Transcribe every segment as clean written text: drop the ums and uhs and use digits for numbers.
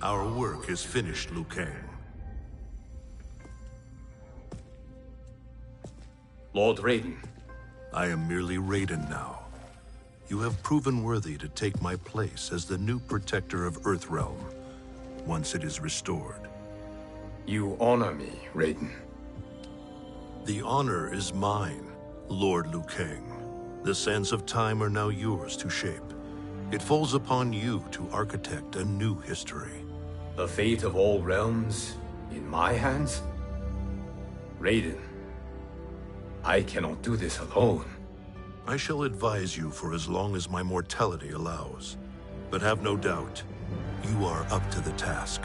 Our work is finished, Liu Kang. Lord Raiden. I am merely Raiden now. You have proven worthy to take my place as the new protector of Earthrealm, once it is restored. You honor me, Raiden. The honor is mine, Lord Liu Kang. The sands of time are now yours to shape. It falls upon you to architect a new history. The fate of all realms in my hands? Raiden, I cannot do this alone. I shall advise you for as long as my mortality allows. But have no doubt, you are up to the task.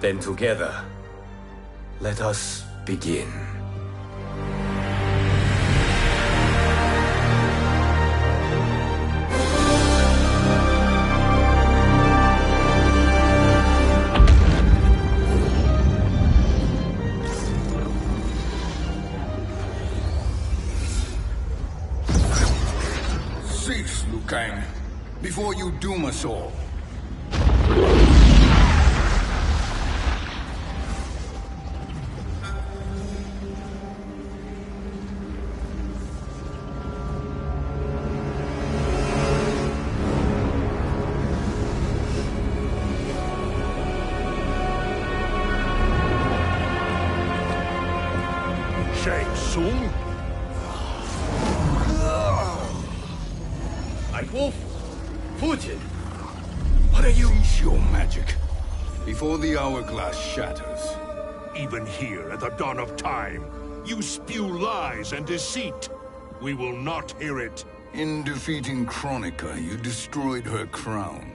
Then together, let us begin. Cease, Liu Kang, before you doom us all. Shang Tsung? Wolf, Fujin, what are you? Cease your magic, before the hourglass shatters. Even here at the dawn of time, you spew lies and deceit. We will not hear it. In defeating Kronika, you destroyed her crown.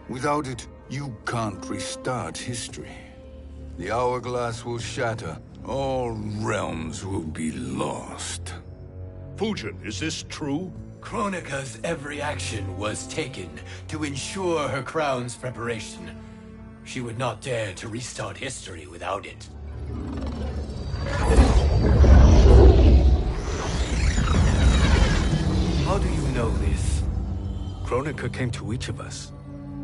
Without it, you can't restart history. The hourglass will shatter. All realms will be lost. Fujin, is this true? Kronika's every action was taken to ensure her crown's preparation. She would not dare to restart history without it. How do you know this? Kronika came to each of us.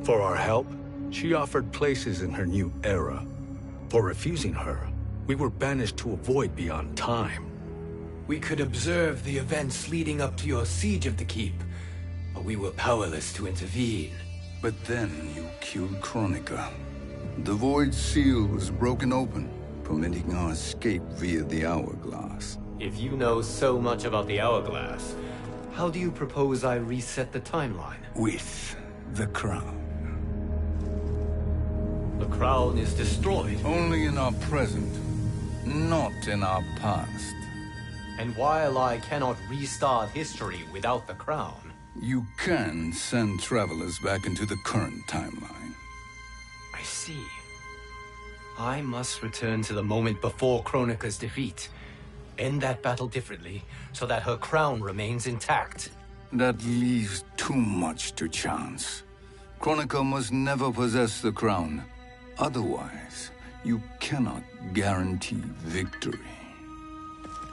For our help, she offered places in her new era. For refusing her, we were banished to a void beyond time. We could observe the events leading up to your siege of the keep, but we were powerless to intervene. But then you killed Kronika. The Void Seal was broken open, permitting our escape via the hourglass. If you know so much about the hourglass, how do you propose I reset the timeline? With the crown. The crown is destroyed. Only in our present, not in our past. And while I cannot restart history without the crown... You can send travelers back into the current timeline. I see. I must return to the moment before Kronika's defeat. End that battle differently, so that her crown remains intact. That leaves too much to chance. Kronika must never possess the crown. Otherwise, you cannot guarantee victory.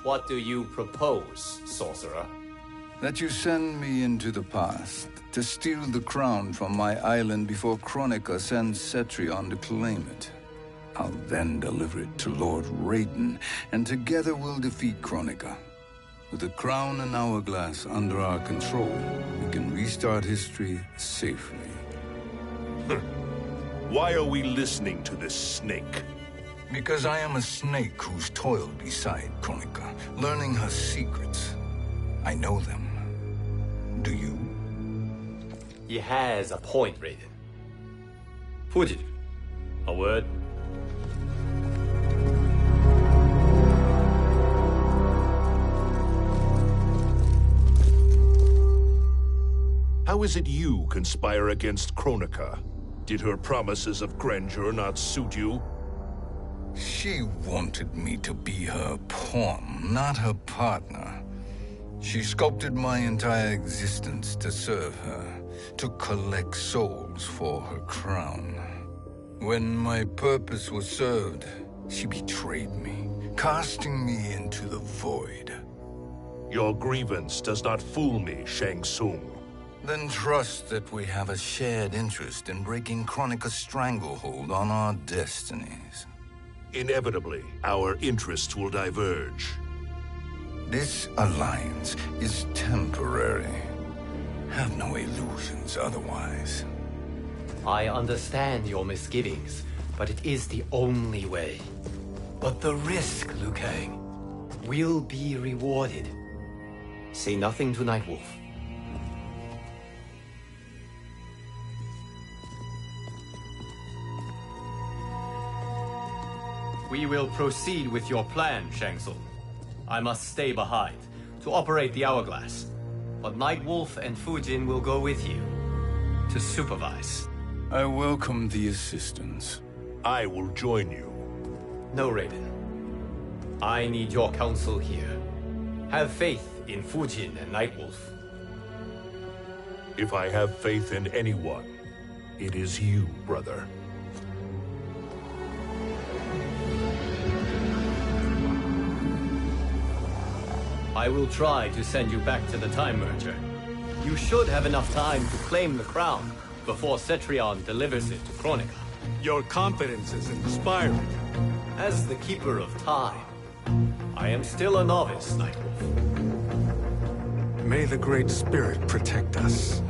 What do you propose, sorcerer? That you send me into the past to steal the crown from my island before Kronika sends Cetrion to claim it. I'll then deliver it to Lord Raiden, and together we'll defeat Kronika. With the crown and hourglass under our control, we can restart history safely. Why are we listening to this snake? Because I am a snake who's toiled beside Kronika, learning her secrets. I know them. Do you? He has a point, Raiden. Fujin, a word? How is it you conspire against Kronika? Did her promises of grandeur not suit you? She wanted me to be her pawn, not her partner. She sculpted my entire existence to serve her, to collect souls for her crown. When my purpose was served, she betrayed me, casting me into the void. Your grievance does not fool me, Shang Tsung. Then trust that we have a shared interest in breaking Kronika's stranglehold on our destinies. Inevitably, our interests will diverge. This alliance is temporary. Have no illusions otherwise. I understand your misgivings, but it is the only way. But the risk, Liu Kang, will be rewarded. Say nothing to Nightwolf. We will proceed with your plan, Shang Tsung. I must stay behind to operate the Hourglass. But Nightwolf and Fujin will go with you to supervise. I welcome the assistance. I will join you. No, Raiden. I need your counsel here. Have faith in Fujin and Nightwolf. If I have faith in anyone, it is you, brother. I will try to send you back to the Time Merger. You should have enough time to claim the crown before Cetrion delivers it to Kronika. Your confidence is inspiring. As the Keeper of Time, I am still a novice, Nightwolf. May the Great Spirit protect us.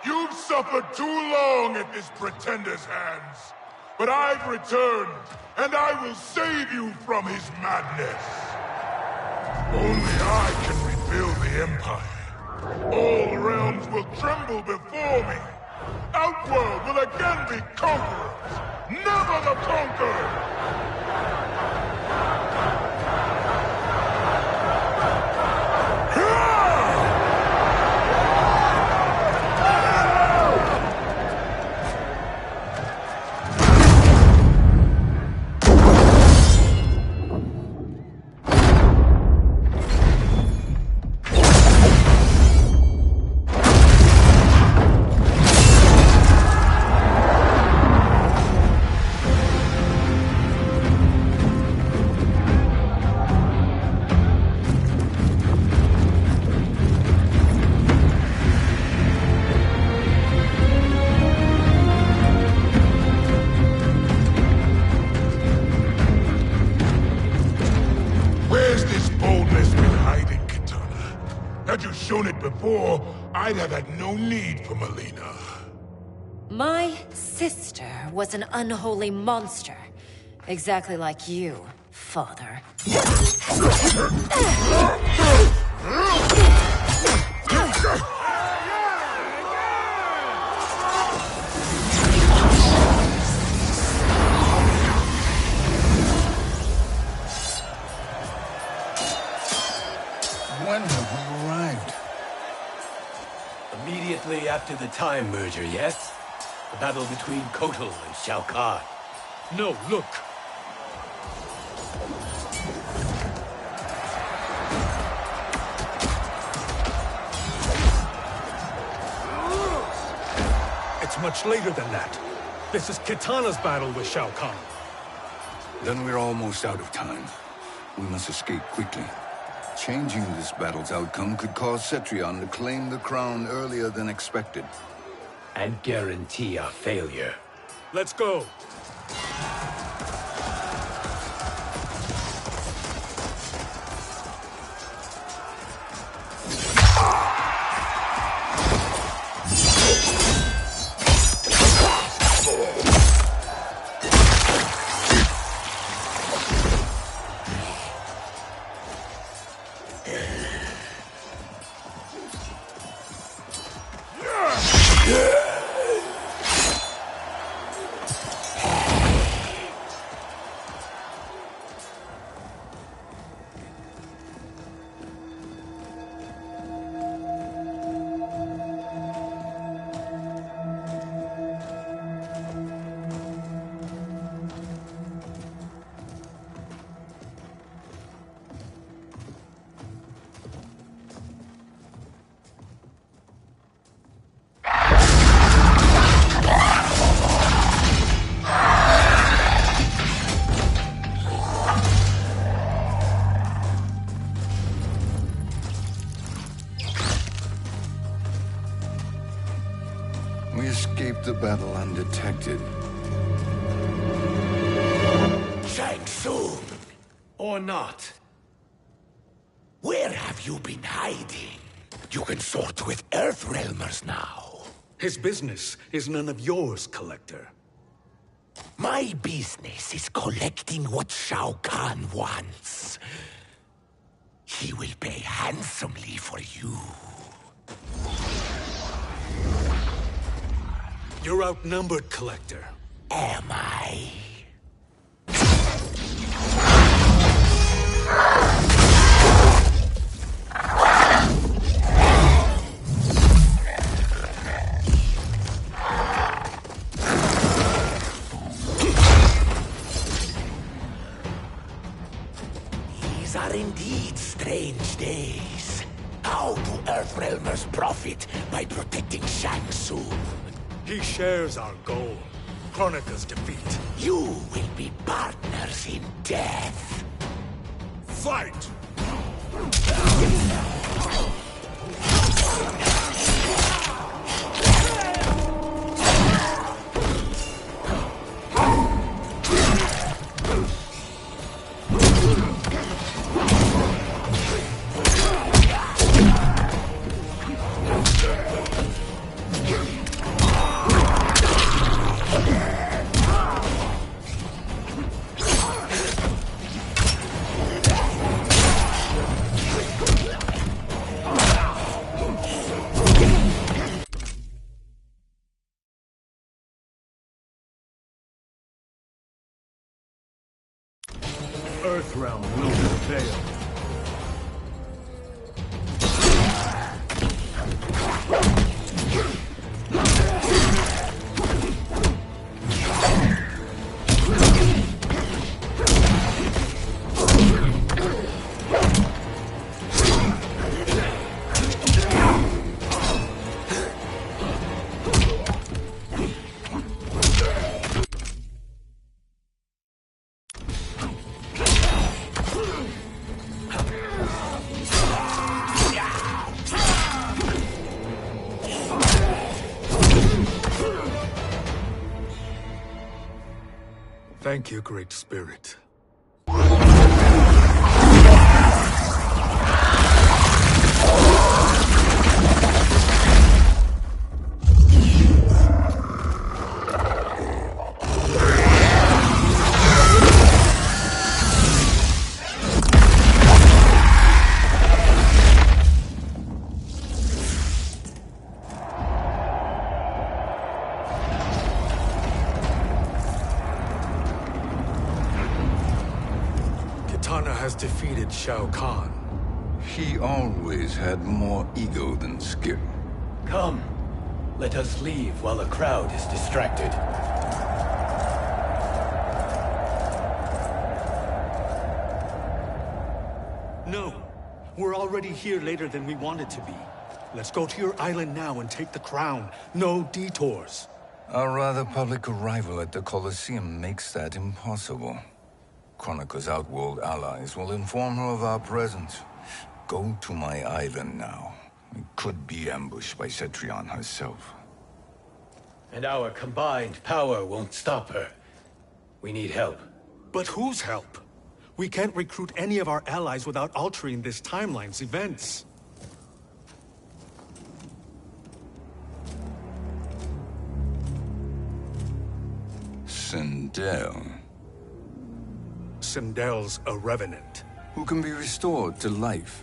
You've suffered too long at this pretender's hands. But I've returned, and I will save you from his madness. Only I can rebuild the Empire. All realms will tremble before me. Outworld will again be conquerors, never the conquered! Had you shown it before, I'd have had no need for Melina. My sister was an unholy monster. Exactly like you, father. When have we arrived? Immediately after the Time Merger, yes? The battle between Kotal and Shao Kahn. No, look! It's much later than that. This is Kitana's battle with Shao Kahn. Then we're almost out of time. We must escape quickly. Changing this battle's outcome could cause Cetrion to claim the crown earlier than expected. And guarantee our failure. Let's go! we escaped the battle undetected. Shang Tsung! Or not. Where have you been hiding? You can sort with Earthrealmers now. His business is none of yours, Collector. My business is collecting what Shao Kahn wants. He will pay handsomely for you. You're outnumbered, Collector. Am I? These are indeed strange days. How do Earthrealmers profit by protecting Shang Tsung? He shares our goal. Kronika's defeat. You will be partners in death. Fight! Earthrealm will prevail. Thank you, Great Spirit. Kitana has defeated Shao Kahn. He always had more ego than skill. Come, let us leave while the crowd is distracted. No, we're already here later than we wanted to be. Let's go to your island now and take the crown. No detours. Our rather public arrival at the Colosseum makes that impossible. Kronika's outworld allies will inform her of our presence. Go to my island now. We could be ambushed by Cetrion herself. And our combined power won't stop her. We need help. But whose help? We can't recruit any of our allies without altering this timeline's events. Sindel, Sindel's a revenant. who can be restored to life,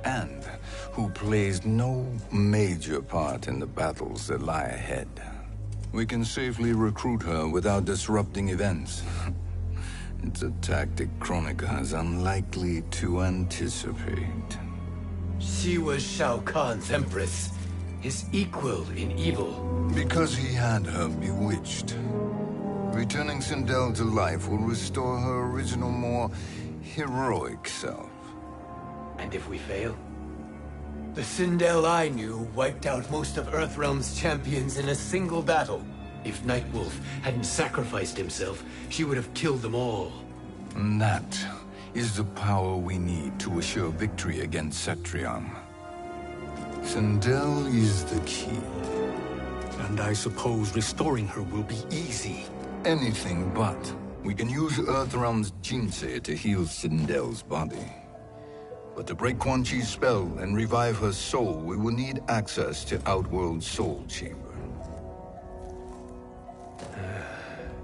and who plays no major part in the battles that lie ahead. We can safely recruit her without disrupting events. It's a tactic Kronika is unlikely to anticipate. She was Shao Kahn's empress, his equal in evil. Because he had her bewitched. Returning Sindel to life will restore her original, more heroic self. And if we fail? The Sindel I knew wiped out most of Earthrealm's champions in a single battle. If Nightwolf hadn't sacrificed himself, she would have killed them all. And that is the power we need to assure victory against Cetrion. Sindel is the key. And I suppose restoring her will be easy. Anything but. We can use Earthrealm's Jinsei to heal Sindel's body. But to break Quan Chi's spell and revive her soul, we will need access to Outworld's Soul Chamber.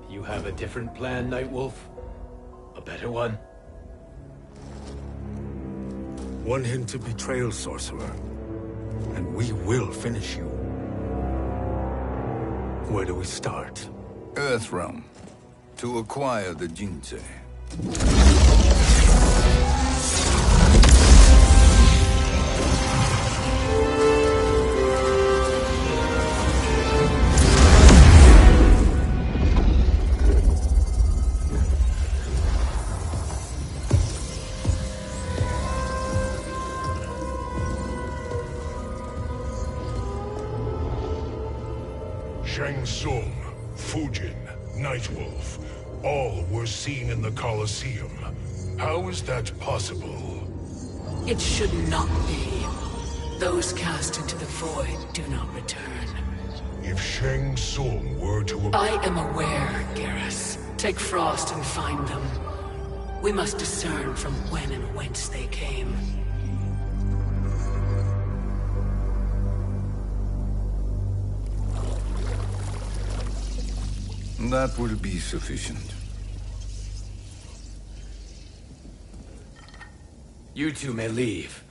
You have a different plan, Nightwolf? A better one? One hint of betrayal, sorcerer, and we will finish you. Where do we start? Earthrealm. To acquire the Jinsei. Shang Tsung, Fujin, Nightwolf, all were seen in the Colosseum. How is that possible? It should not be. Those cast into the void do not return. If Shang Tsung were to... I am aware, Garrus. Take Frost and find them. We must discern from when and whence they came. That will be sufficient. You two may leave.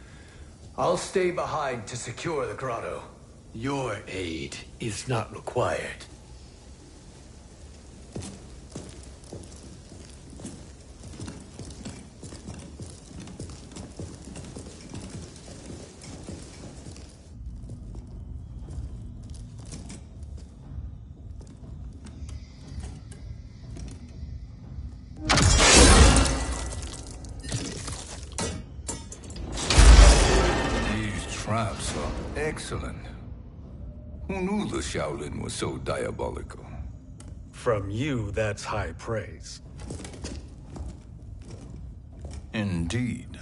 I'll stay behind to secure the grotto. Your aid is not required. Traps are excellent. Who knew the Shaolin was so diabolical? From you, that's high praise. Indeed.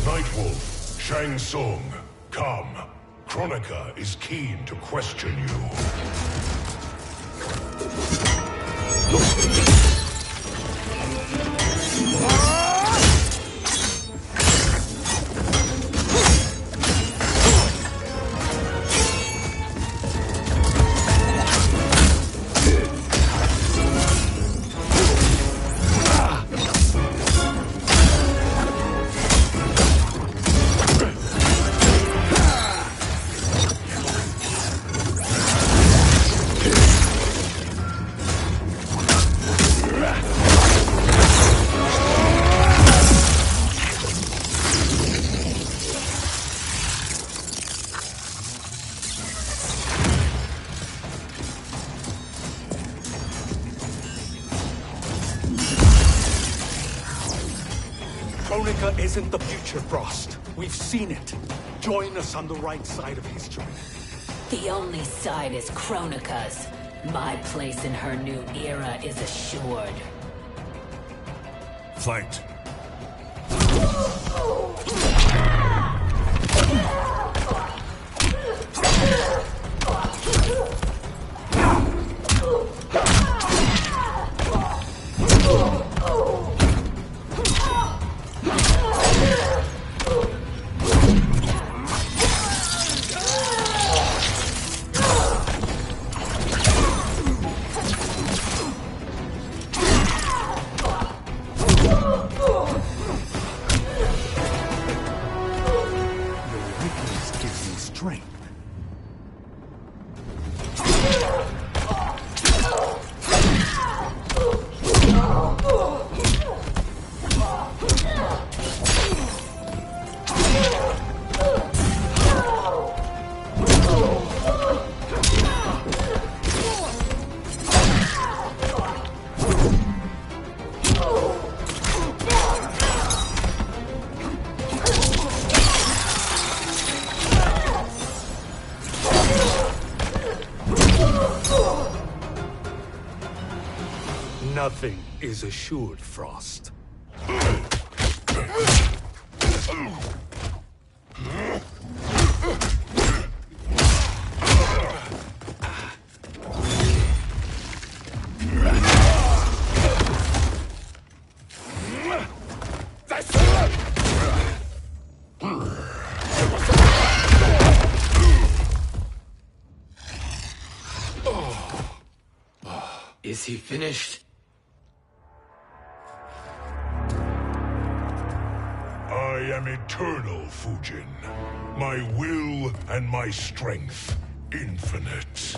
Nightwolf, Shang Tsung, come. Kronika is keen to question you. Kronika isn't the future, Frost. We've seen it. Join us on the right side of history. The only side is Kronika's. My place in her new era is assured. Fight. Nothing is assured, Frost. Is he finished? I am eternal, Fujin. My will and my strength infinite.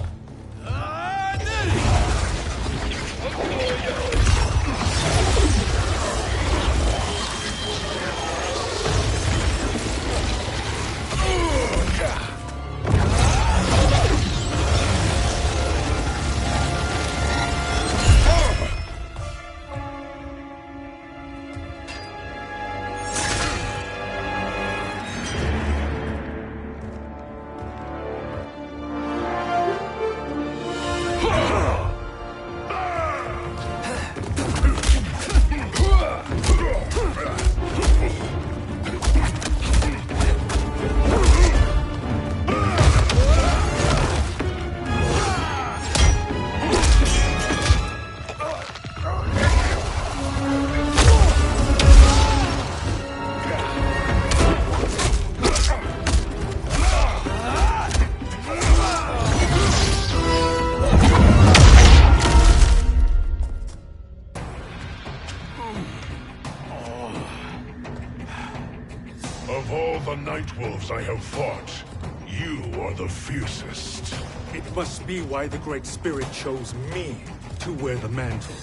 Of all the Nightwolves I have fought, you are the fiercest. It must be why the Great Spirit chose me to wear the mantle.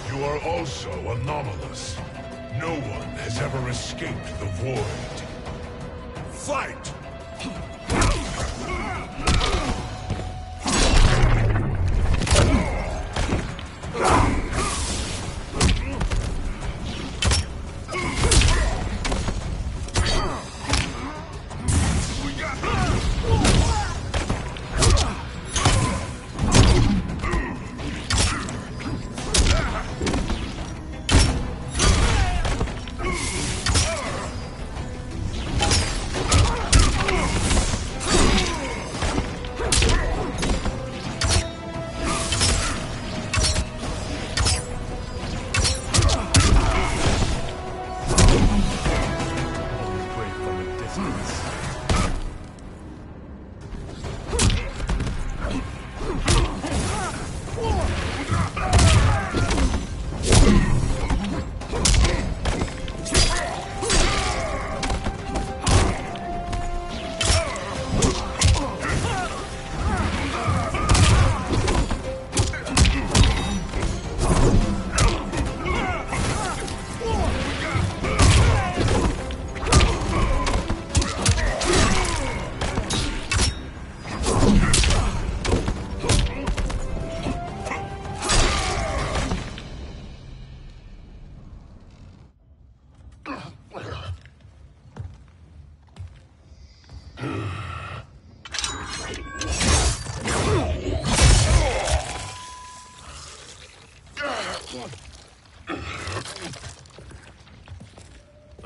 You are also anomalous. No one has ever escaped the Void. Fight!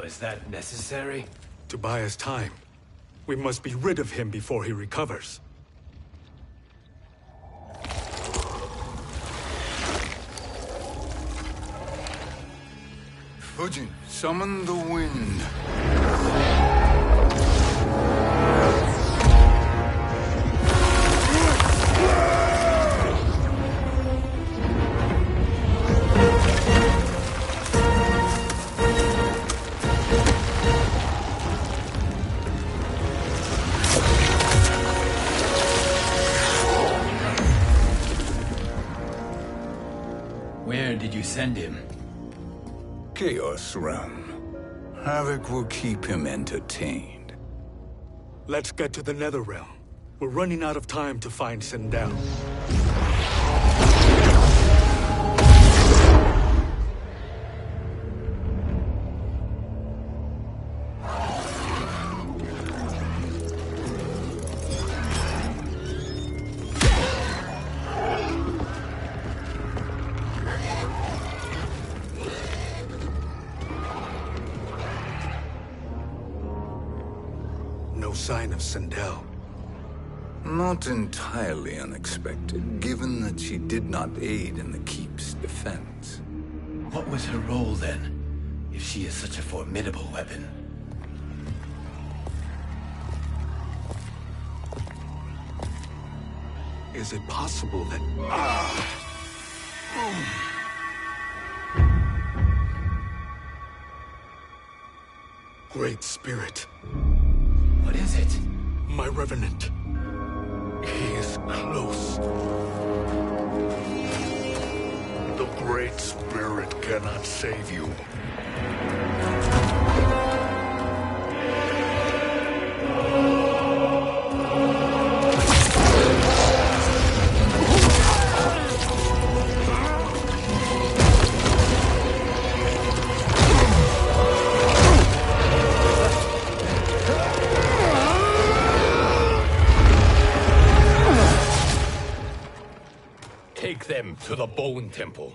Was that necessary? To buy us time. We must be rid of him before he recovers. Fujin, summon the wind. Where did you send him? Chaos Realm. Havoc will keep him entertained. Let's get to the Netherrealm. We're running out of time to find Sindel. sign of Sindel. Not entirely unexpected, given that she did not aid in the Keep's defense. What was her role then, if she is such a formidable weapon? Is it possible that... Great Spirit. What is it? My Revenant. He is close. The Great Spirit cannot save you. Take them to the Bone Temple.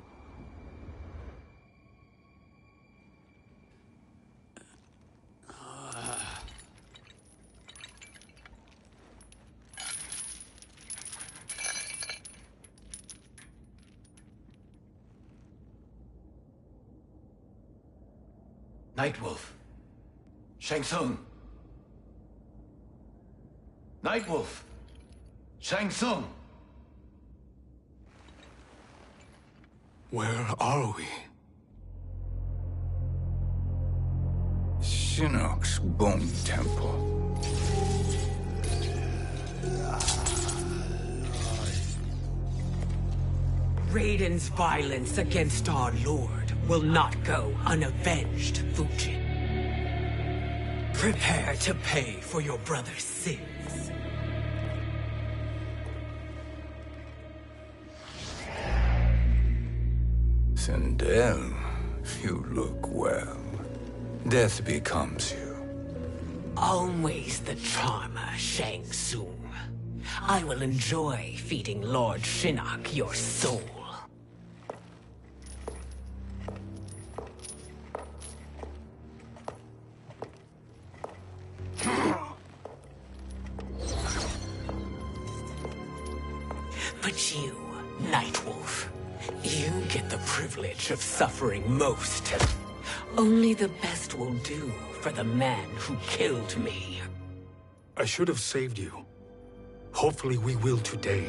Nightwolf. Shang Tsung. Nightwolf. Shang Tsung. Where are we? Shinnok's Bone Temple. Raiden's violence against our Lord will not go unavenged, Fujin. Prepare to pay for your brother's sins. Sindel, you look well. Death becomes you. Always the charmer, Shang Tsung. I will enjoy feeding Lord Shinnok your soul. But you, Nightwolf, you get the privilege of suffering most. Only the best will do for the man who killed me. I should have saved you. Hopefully we will today.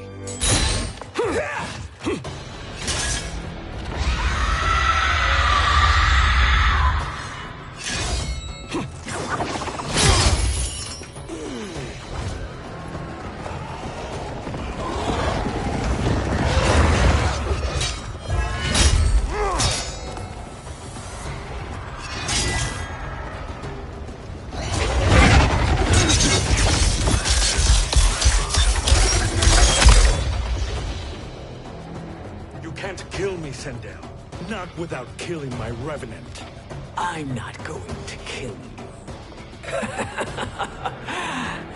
Sindel. Not without killing my Revenant. I'm not going to kill you.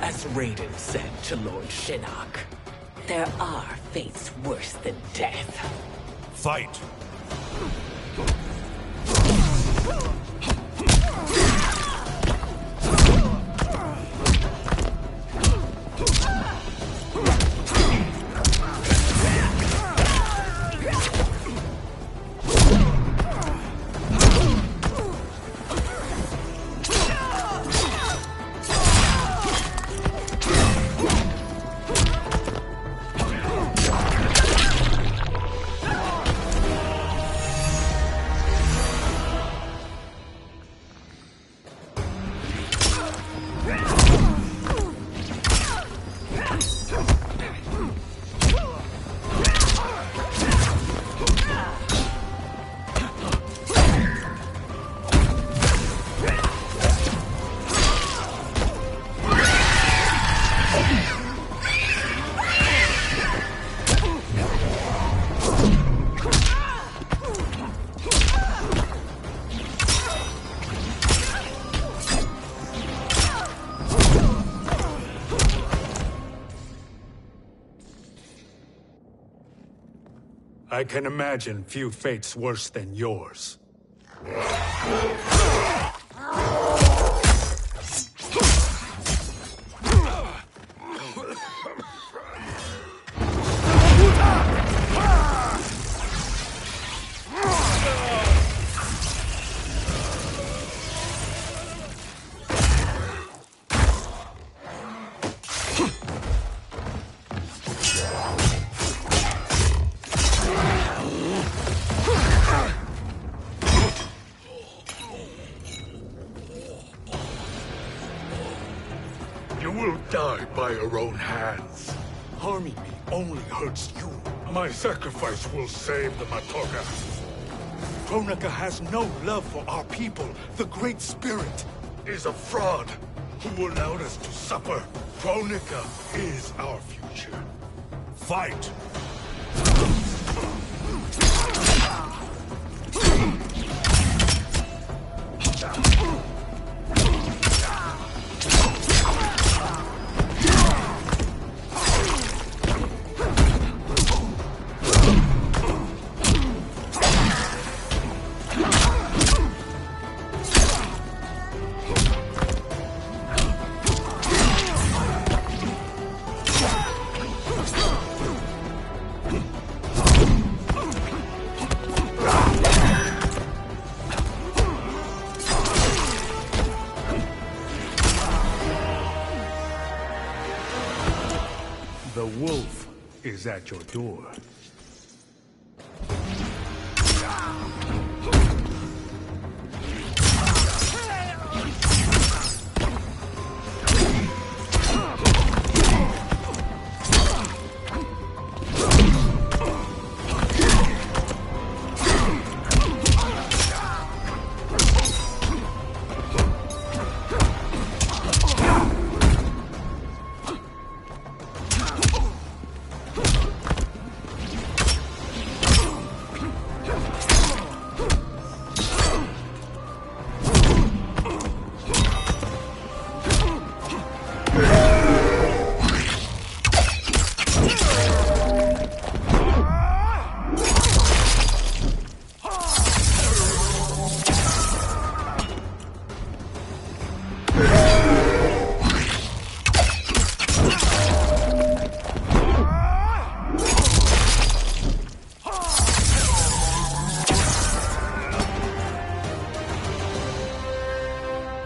As Raiden said to Lord Shinnok, there are fates worse than death. Fight! I can imagine few fates worse than yours. by your own hands. Harming me only hurts you. My sacrifice will save the Matoga. Kronika has no love for our people. The Great Spirit is a fraud who allowed us to suffer. Kronika is our future. Fight! The wolf is at your door.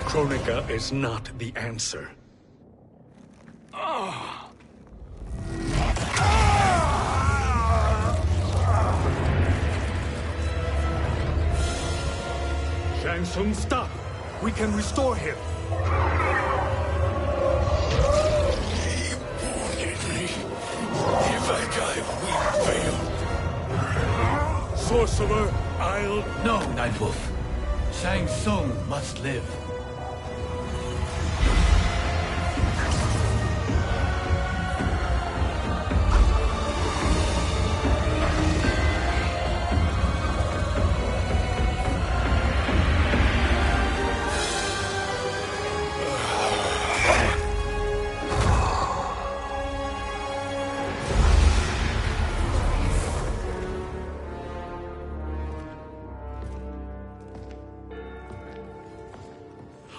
Kronika is not the answer. Shang Tsung, stop! We can restore him! He wounded me. If I die, we fail. Sorcerer, I'll... No, Nightwolf. Shang Tsung must live.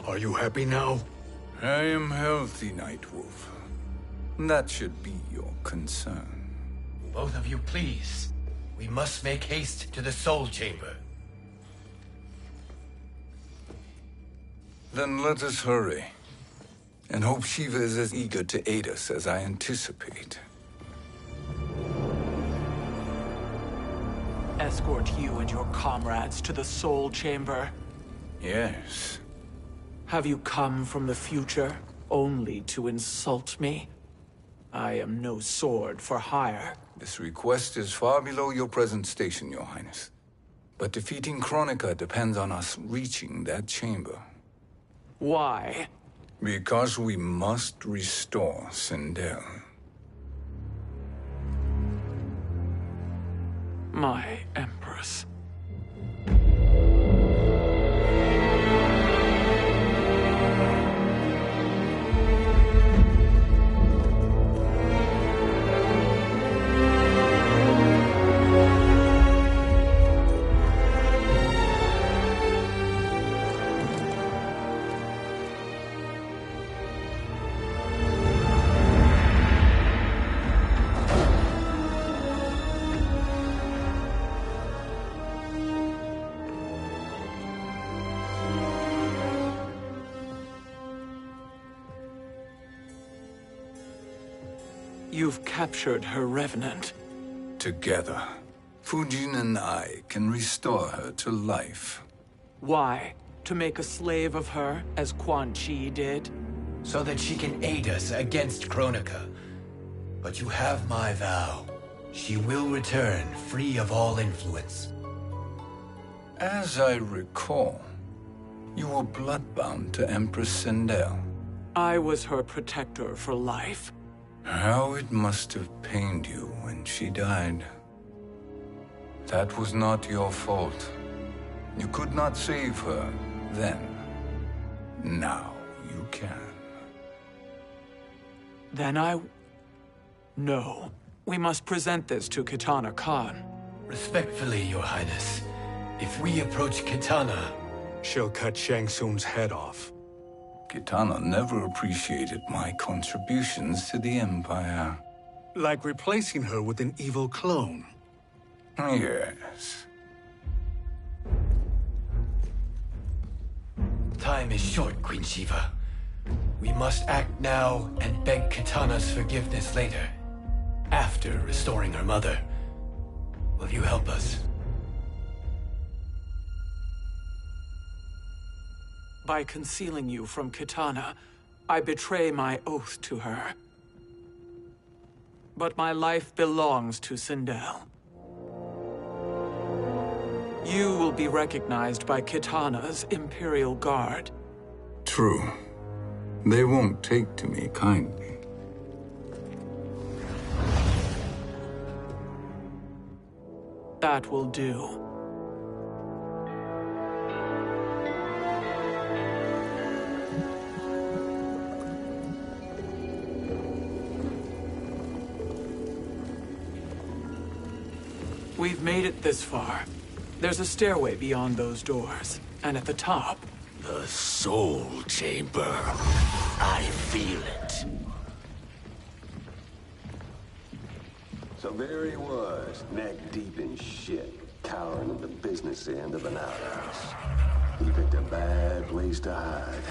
Are you happy now? I am healthy, Nightwolf. That should be your concern. Both of you, please. We must make haste to the Soul Chamber. Then let us hurry. And hope Shiva is as eager to aid us as I anticipate. Escort you and your comrades to the Soul Chamber. Yes. Have you come from the future only to insult me? I am no sword for hire. This request is far below your present station, Your Highness. But defeating Kronika depends on us reaching that chamber. Why? Because we must restore Sindel. My Empress. You've captured her revenant. Together, Fujin and I can restore her to life. Why? To make a slave of her, as Quan Chi did? so that she can aid us against Kronika. But you have my vow. She will return free of all influence. As I recall, you were bloodbound to Empress Sindel. I was her protector for life. How it must have pained you when she died. That was not your fault. You could not save her then. Now you can. Then No. We must present this to Kitana Khan. Respectfully, Your Highness, if we approach Kitana, she'll cut Shang Tsung's head off. Kitana never appreciated my contributions to the Empire. Like replacing her with an evil clone. Yes. Time is short, Queen Shiva. We must act now and beg Kitana's forgiveness later, after restoring her mother. Will you help us? By concealing you from Kitana, I betray my oath to her. But my life belongs to Sindel. You will be recognized by Kitana's Imperial Guard. True. They won't take to me kindly. That will do. We've made it this far. There's a stairway beyond those doors, and at the top... The Soul Chamber. I feel it. So there he was, neck deep in shit, cowering at the business end of an outhouse. He picked a bad place to hide,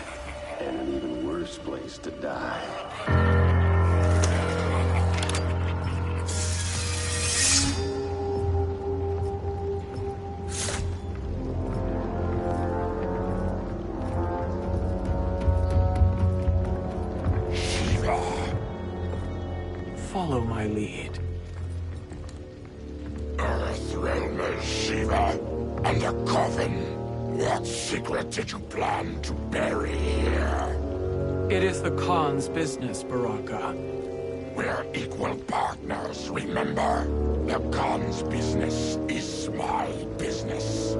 and an even worse place to die. Follow my lead. Earthrealmer Shiva, and a coffin. What secret did you plan to bury here? It is the Khan's business, Baraka. We're equal partners, remember? The Khan's business is my business.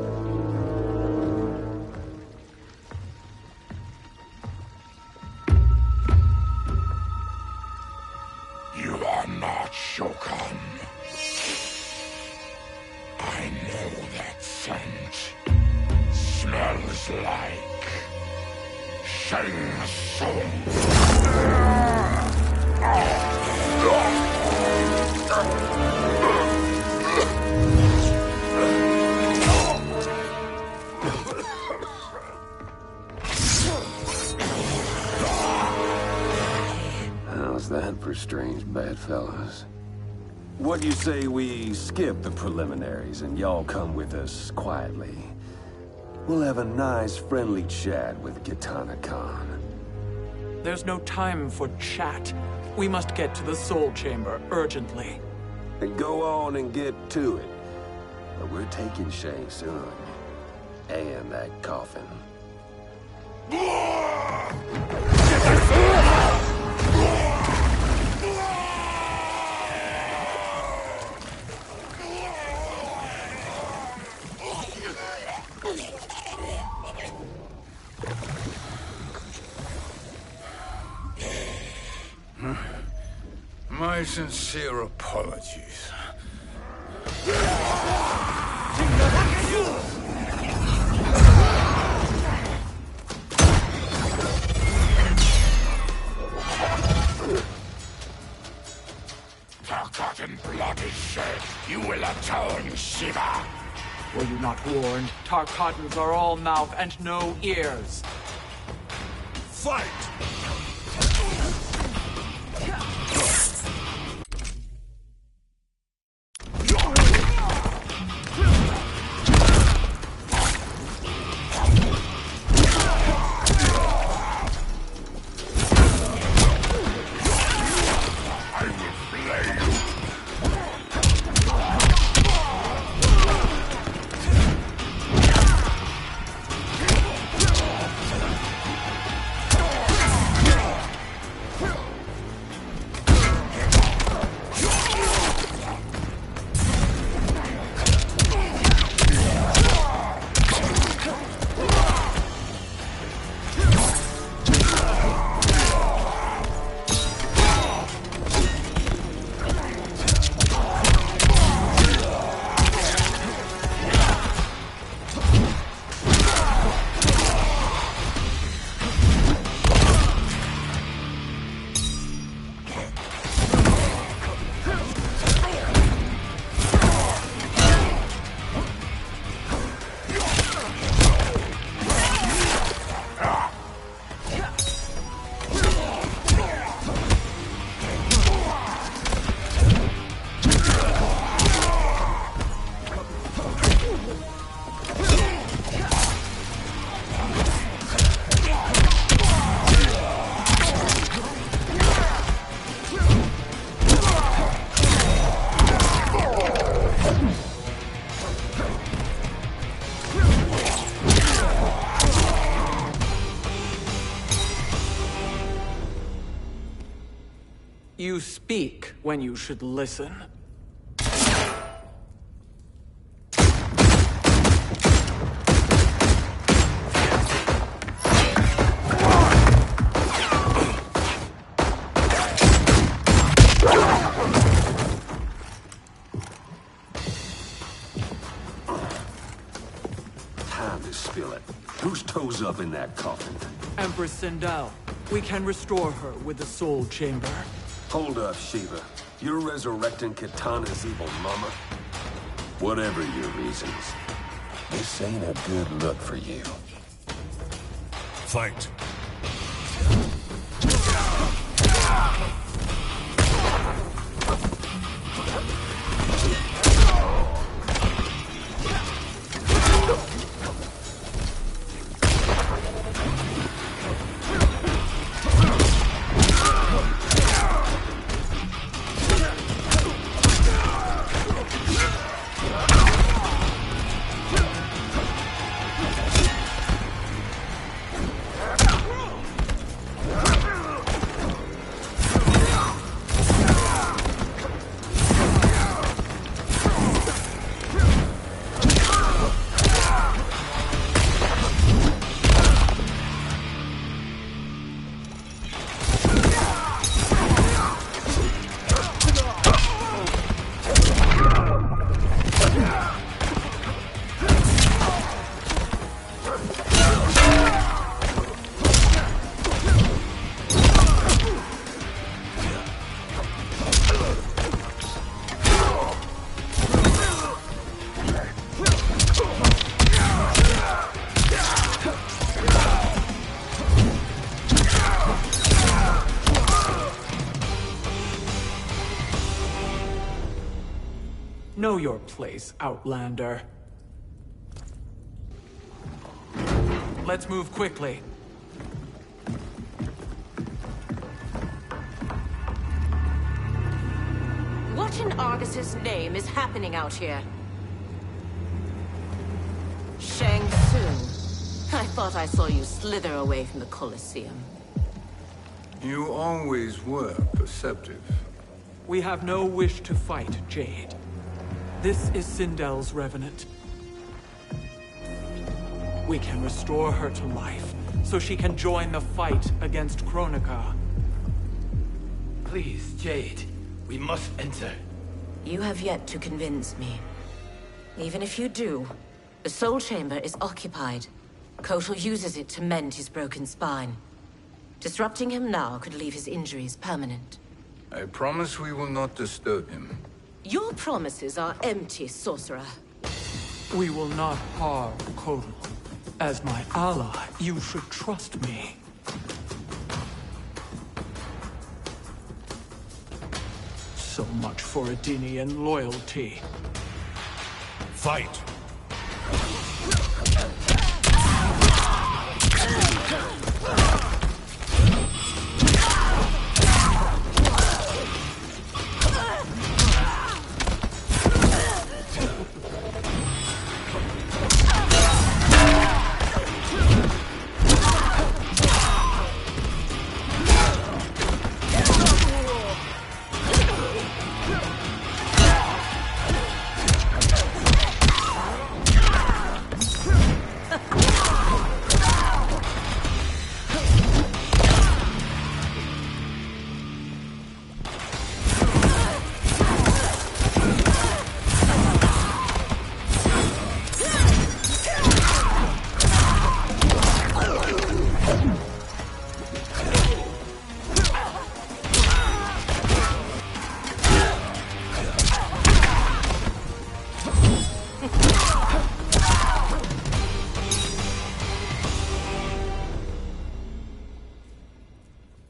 You are not Shokan. I know that scent. Smells like Shang Tsung. How's that for strange bedfellows? What do you say we skip the preliminaries and y'all come with us quietly? We'll have a nice, friendly chat with Kitana Khan. There's no time for chat. We must get to the Soul Chamber urgently. And go on and get to it. But we're taking Shang Tsung. And that coffin. My sincere apologies. Forgotten blood is shed. You will atone, Shiva. Were you not warned? Tarkatans are all mouth and no ears. Fight! speak when you should listen. Time to spill it. Whose toes up in that coffin? Empress Sindel. We can restore her with the Soul Chamber. Hold up, Shiva. You're resurrecting Kitana's evil mama? Whatever your reasons, this ain't a good look for you. Fight. Know your place, Outlander. Let's move quickly. What in Argus's name is happening out here? Shang Tsung. I thought I saw you slither away from the Colosseum. You always were perceptive. We have no wish to fight, Jade. This is Sindel's Revenant. We can restore her to life, so she can join the fight against Kronika. Please, Jade. We must enter. You have yet to convince me. Even if you do, the Soul Chamber is occupied. Kotal uses it to mend his broken spine. Disrupting him now could leave his injuries permanent. I promise we will not disturb him. Your promises are empty, sorcerer. We will not harm Kotal. As my ally, you should trust me. So much for Adenian loyalty. Fight!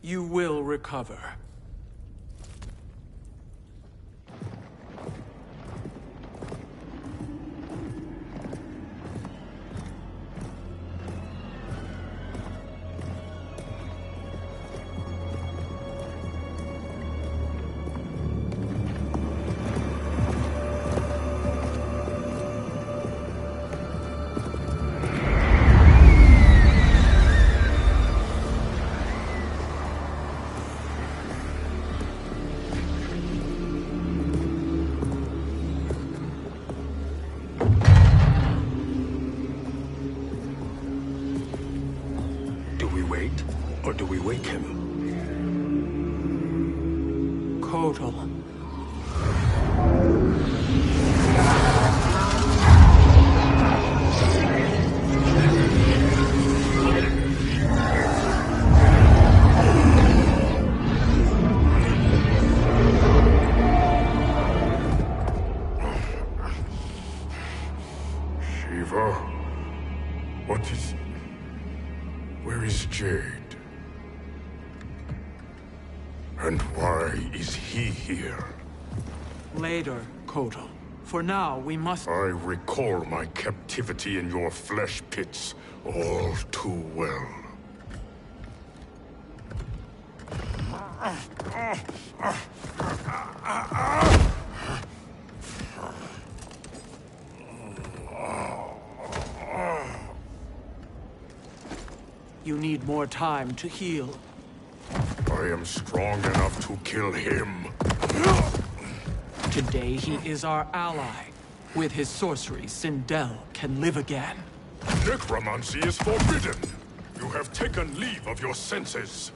You will recover. wake him. Kotal. Shiva? What is... Where is Jade? And why is he here? Later, Kotal. For now, we must... I recall my captivity in your flesh pits all too well. You need more time to heal. I am strong enough to kill him. Today he is our ally. With his sorcery, Sindel can live again. Necromancy is forbidden. You have taken leave of your senses.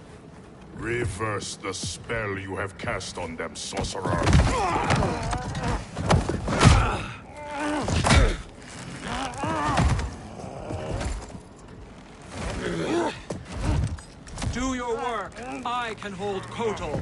Reverse the spell you have cast on them, sorcerer. Do your work. I can hold Kotal.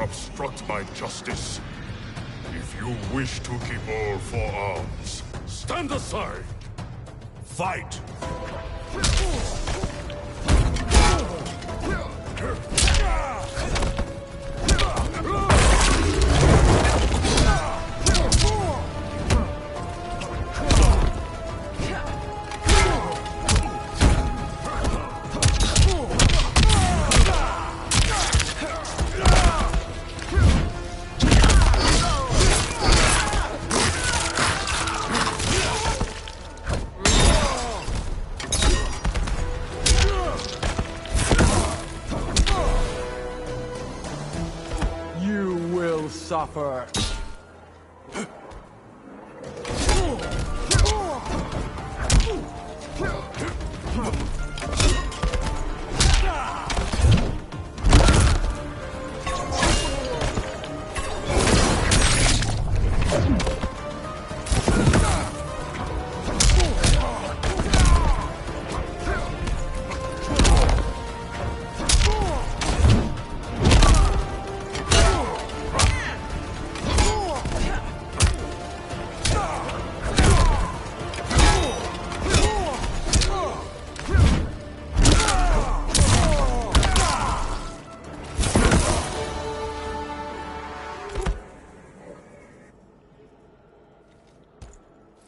Obstruct my justice. If you wish to keep all four arms, stand aside. Fight! Suffer.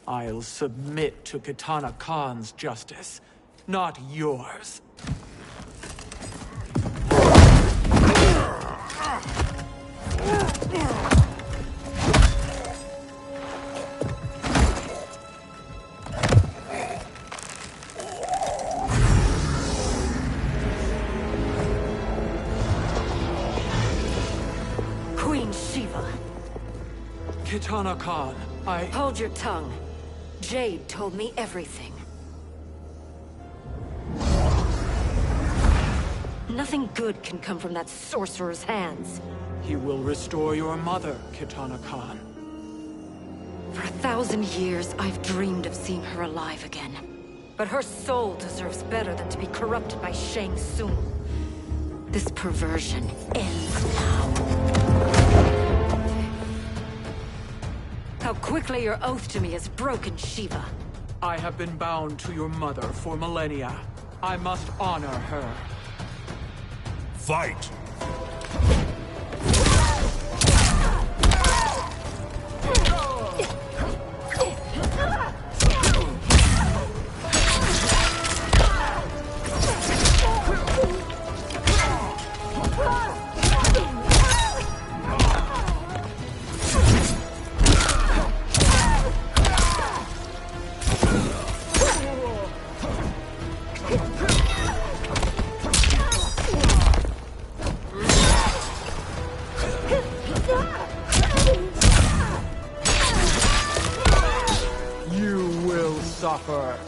I'll submit to Kitana Khan's justice, not yours. Queen Shiva. Kitana Khan, Hold your tongue. Jade told me everything. Nothing good can come from that sorcerer's hands. He will restore your mother, Kitana Khan. For 1,000 years, I've dreamed of seeing her alive again. But her soul deserves better than to be corrupted by Shang Tsung. This perversion ends now. How quickly your oath to me has broken, Shiva. I have been bound to your mother for millennia. I must honor her. Fight! Suffer.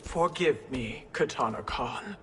Forgive me, Katana Khan.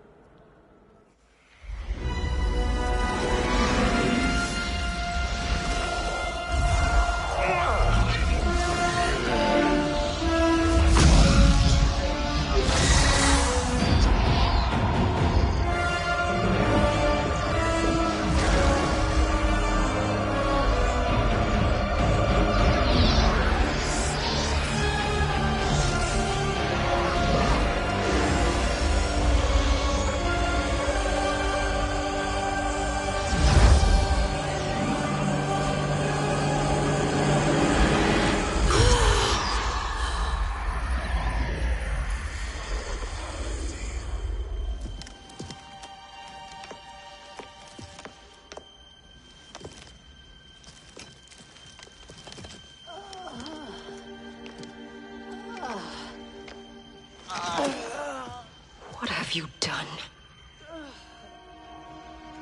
What have you done?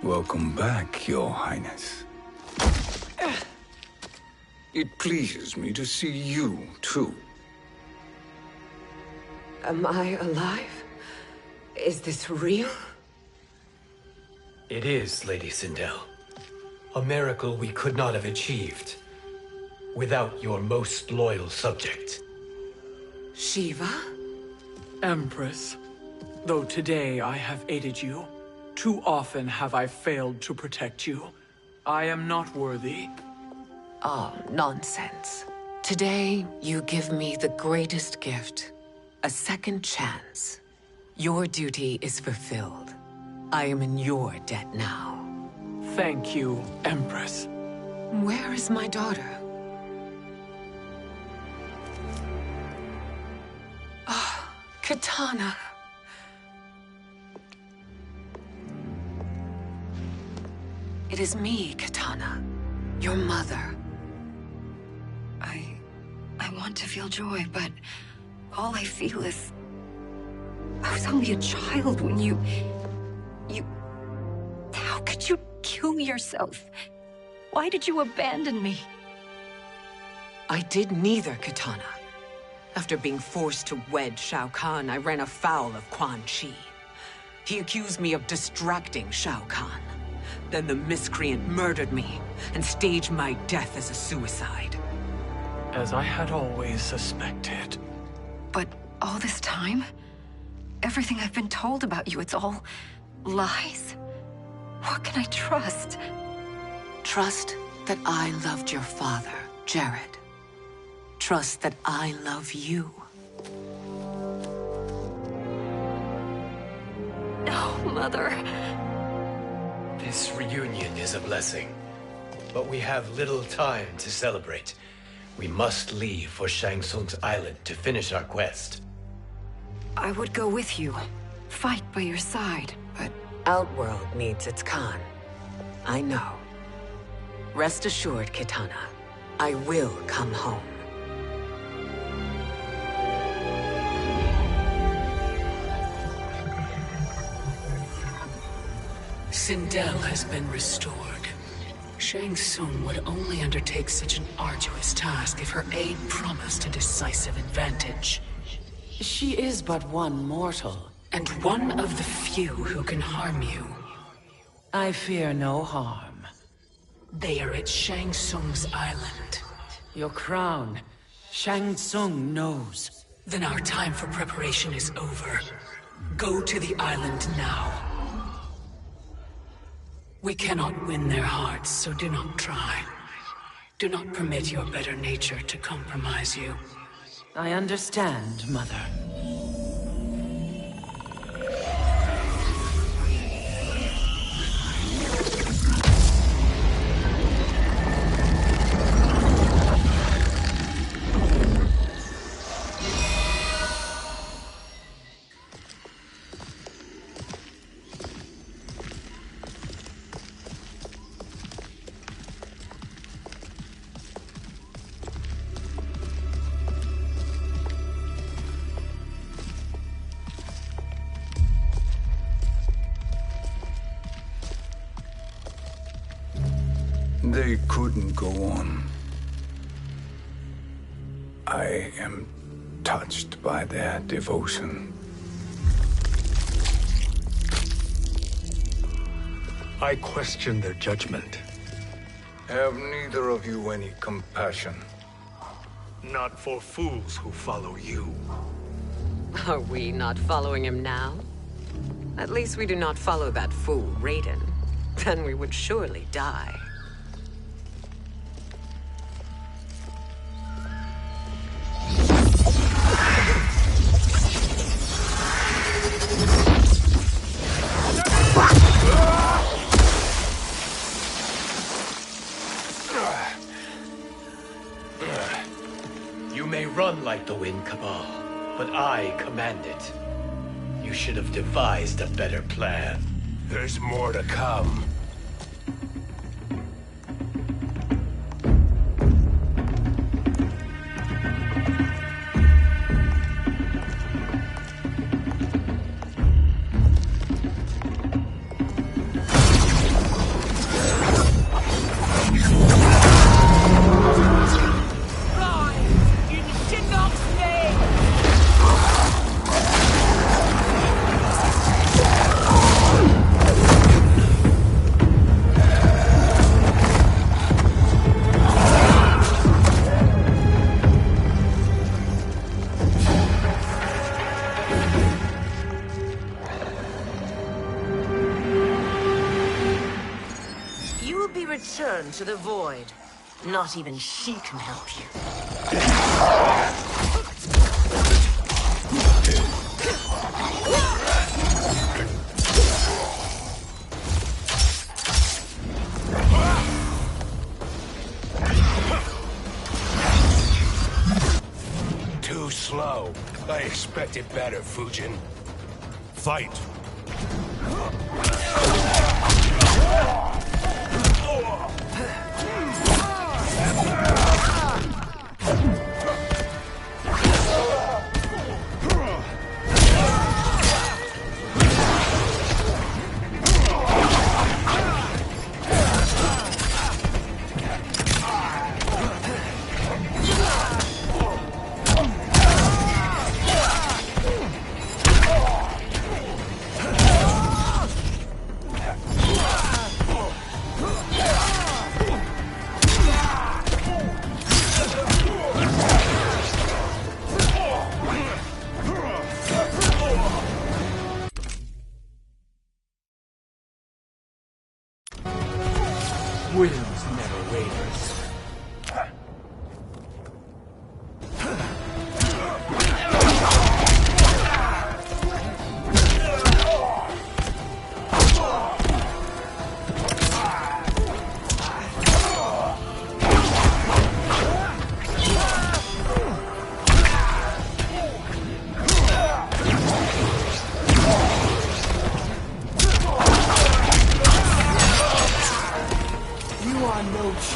Welcome back, Your Highness. It pleases me to see you, too. Am I alive? Is this real? It is, Lady Sindel. A miracle we could not have achieved without your most loyal subject. Shiva? Empress, though today I have aided you, too often have I failed to protect you. I am not worthy. Oh, nonsense. Today, you give me the greatest gift. A second chance. Your duty is fulfilled. I am in your debt now. Thank you, Empress. Where is my daughter? Ah, Katana. It is me, Katana. Your mother. I want to feel joy, but all I feel is... I was only a child when you... How could you kill yourself? Why did you abandon me? I did neither, Katana. After being forced to wed Shao Kahn, I ran afoul of Quan Chi. He accused me of distracting Shao Kahn. Then the miscreant murdered me and staged my death as a suicide. As I had always suspected. But all this time? Everything I've been told about you, it's all lies? What can I trust? Trust that I loved your father, Jared. Trust that I love you. Oh, Mother. This reunion is a blessing. but we have little time to celebrate. We must leave for Shang Tsung's island to finish our quest. I would go with you, fight by your side, but... Outworld needs its Khan. I know. Rest assured, Kitana. I will come home. Sindel has been restored. Shang Tsung would only undertake such an arduous task if her aid promised a decisive advantage. She is but one mortal, and one of the few who can harm you. I fear no harm. They are at Shang Tsung's island. Your crown. Shang Tsung knows. Then our time for preparation is over. Go to the island now. We cannot win their hearts, so do not try. Do not permit your better nature to compromise you. I understand, Mother. They couldn't go on. I am touched by their devotion. I question their judgment. Have neither of you any compassion? Not for fools who follow you. Are we not following him now? At least we do not follow that fool, Raiden. Then we would surely die. You may run like the wind, Cabal, but I command it. You should have devised a better plan. There's more to come. Return to the void. Not even she can help you. Too slow. I expected better, Fujin. Fight!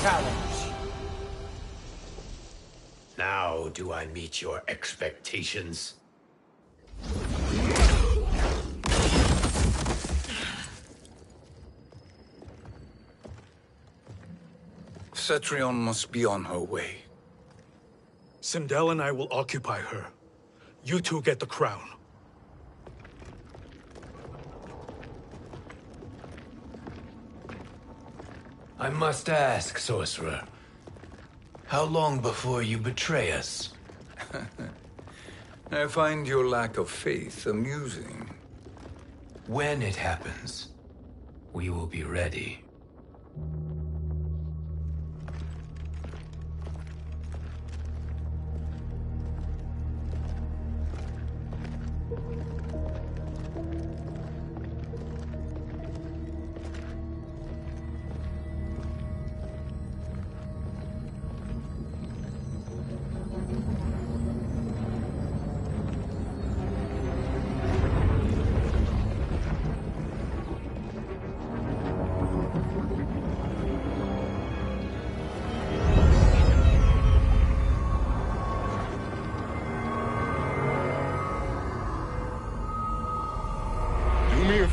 challenge. Now do I meet your expectations? Cetrion must be on her way. Sindel and I will occupy her. You two get the crown. I must ask, sorcerer. How long before you betray us? I find your lack of faith amusing. When it happens, we will be ready.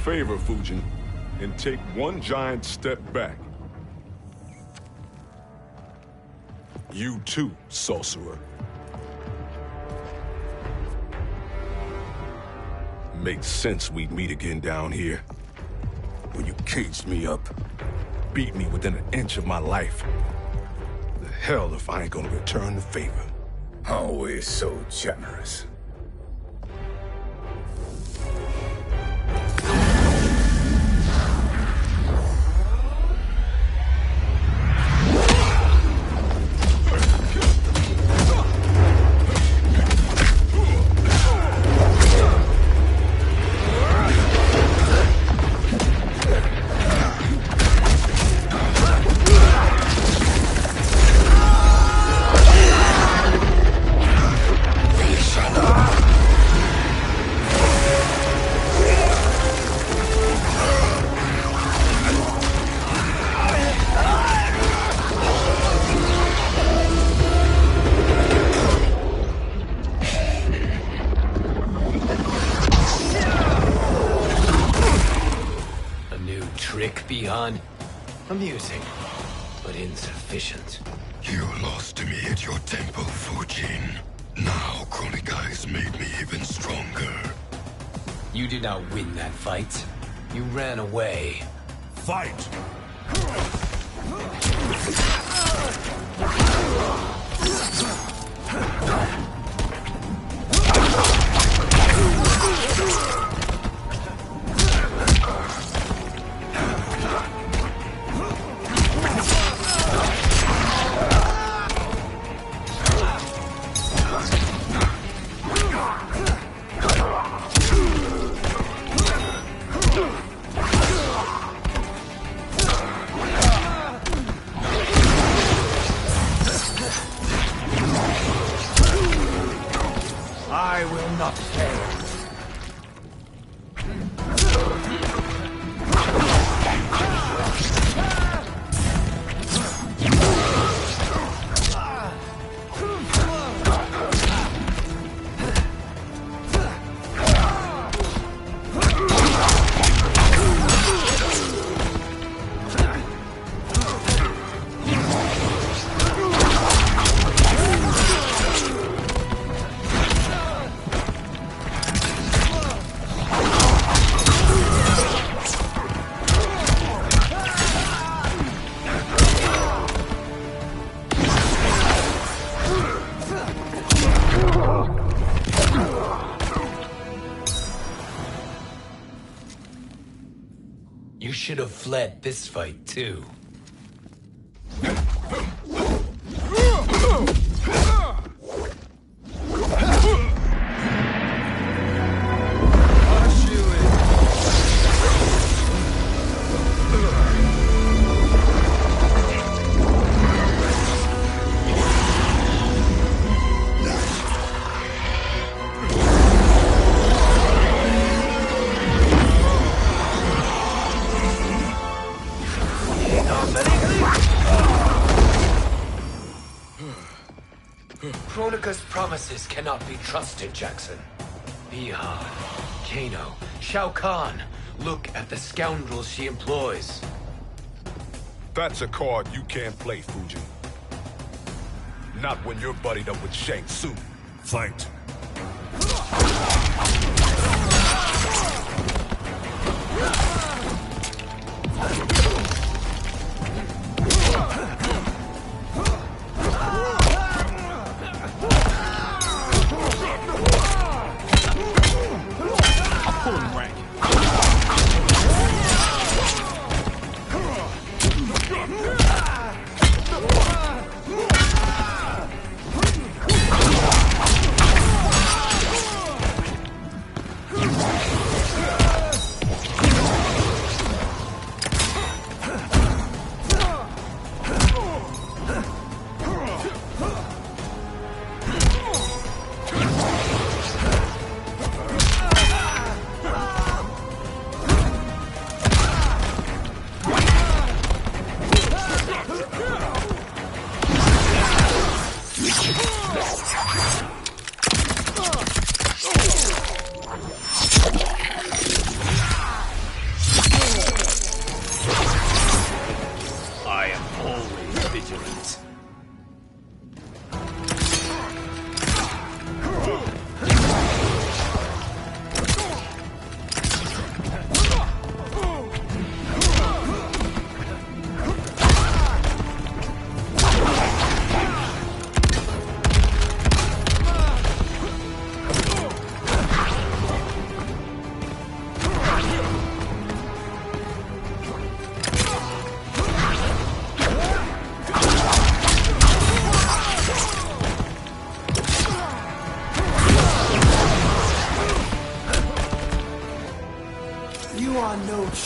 Favor, Fujin, and take one giant step back. You too, sorcerer. Makes sense we'd meet again down here. When you caged me up, beat me within an inch of my life. The hell if I ain't gonna return the favor. Always so generous. Amusing, but insufficient. You lost to me at your temple, Fujin. Now Kronika has made me even stronger. You did not win that fight. You ran away. Fight! I will not fail. You should have fled this fight, too. promises cannot be trusted, Jackson. Bihan, Kano, Shao Kahn. Look at the scoundrels she employs. That's a card you can't play, Fujin. Not when you're buddied up with Shang Tsung. Fight.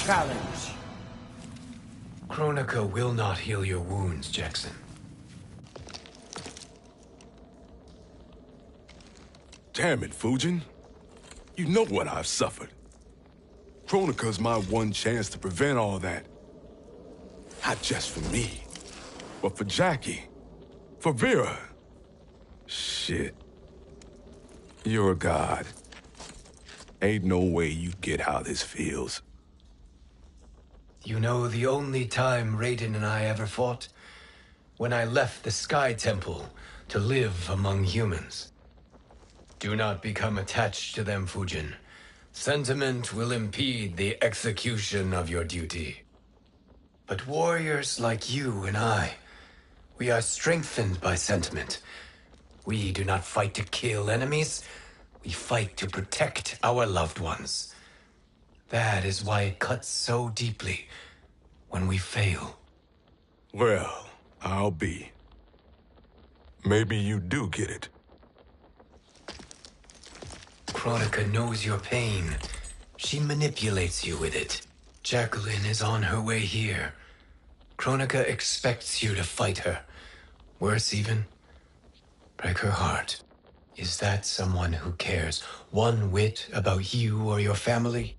Challenge. Kronika will not heal your wounds, Jackson. Damn it, Fujin. You know what I've suffered. Kronika's my one chance to prevent all that. Not just for me, but for Jackie, for Vera. Shit. You're a god. Ain't no way you get how this feels. You know the only time Raiden and I ever fought? When I left the Sky Temple to live among humans. Do not become attached to them, Fujin. Sentiment will impede the execution of your duty. But warriors like you and I, we are strengthened by sentiment. We do not fight to kill enemies. We fight to protect our loved ones. That is why it cuts so deeply when we fail. Well, I'll be. Maybe you do get it. Kronika knows your pain. She manipulates you with it. Jacqueline is on her way here. Kronika expects you to fight her. Worse even, break her heart. Is that someone who cares one whit about you or your family?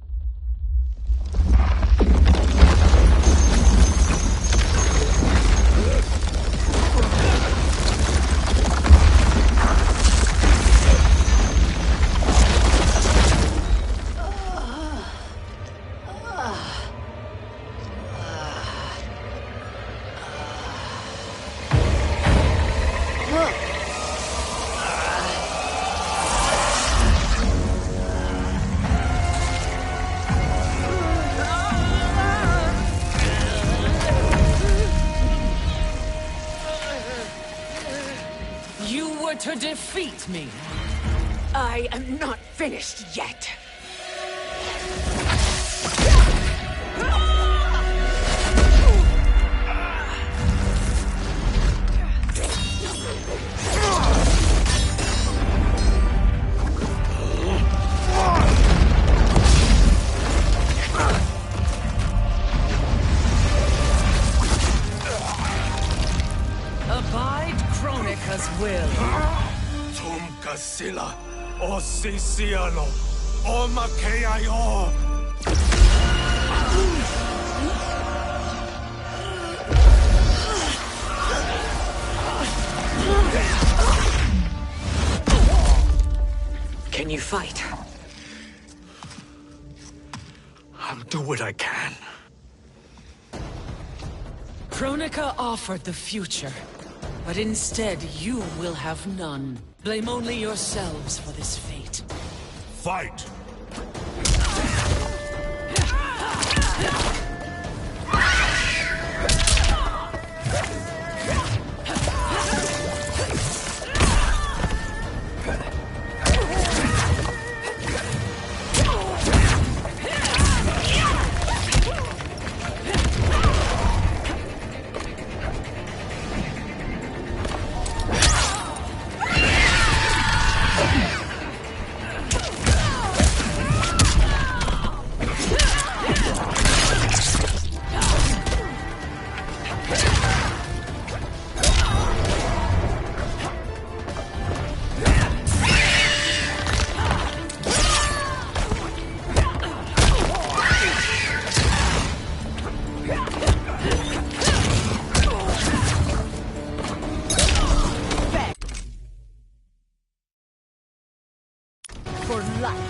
To defeat me. I am not finished yet. Abide Kronika's will. Sila, o Sisialo, o Makeayo. Can you fight? I'll do what I can. Kronika offered the future, but instead you will have none. Blame only yourselves for this fate. Fight! For life.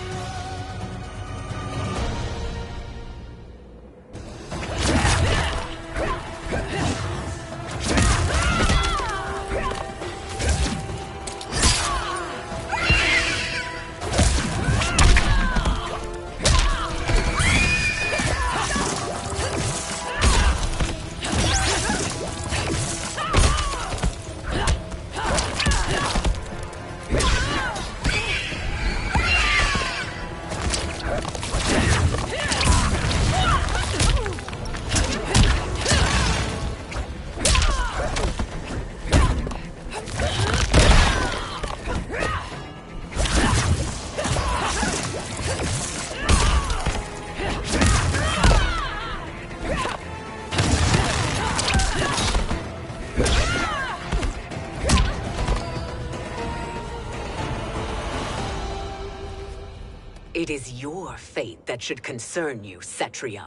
It is your fate that should concern you, Cetrion.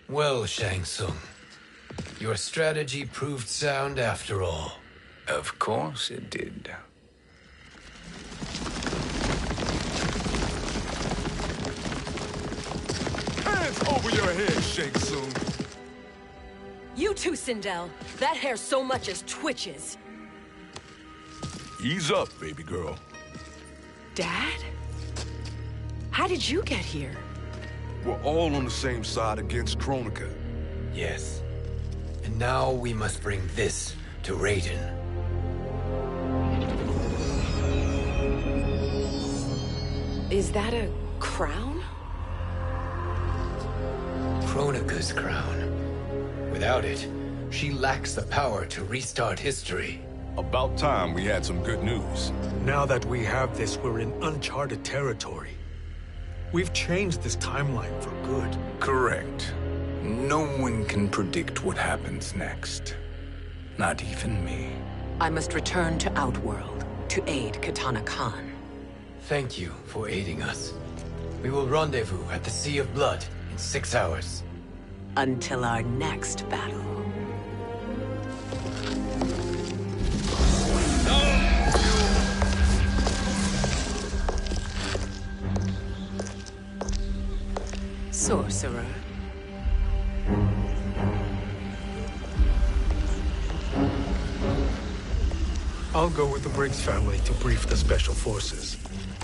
Well, Shang Tsung, your strategy proved sound after all. Of course it did. Hands over your head, Shang Tsung. You too, Sindel. That hair so much as twitches. Ease up, baby girl. Dad? How did you get here? We're all on the same side against Kronika. Yes. And now we must bring this to Raiden. Is that a crown? Kronika's crown. Without it, she lacks the power to restart history. About time we had some good news. Now that we have this, we're in uncharted territory. We've changed this timeline for good. Correct. No one can predict what happens next. Not even me. I must return to Outworld to aid Kitana Khan. Thank you for aiding us. We will rendezvous at the Sea of Blood in 6 hours. Until our next battle. Sorcerer. I'll go with the Briggs family to brief the Special Forces.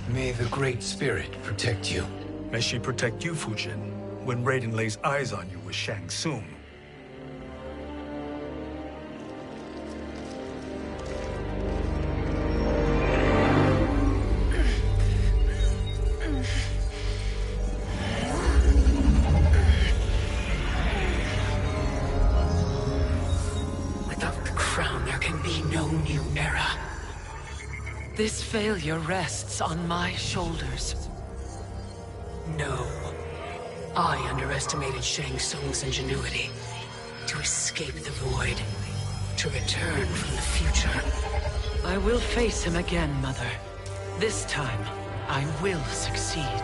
May the Great Spirit protect you. May she protect you, Fujin, when Raiden lays eyes on you with Shang Tsung. Without the crown, there can be no new era. This failure rests on my shoulders. No. I underestimated Shang Tsung's ingenuity. To escape the void. To return from the future. I will face him again, Mother. This time, I will succeed.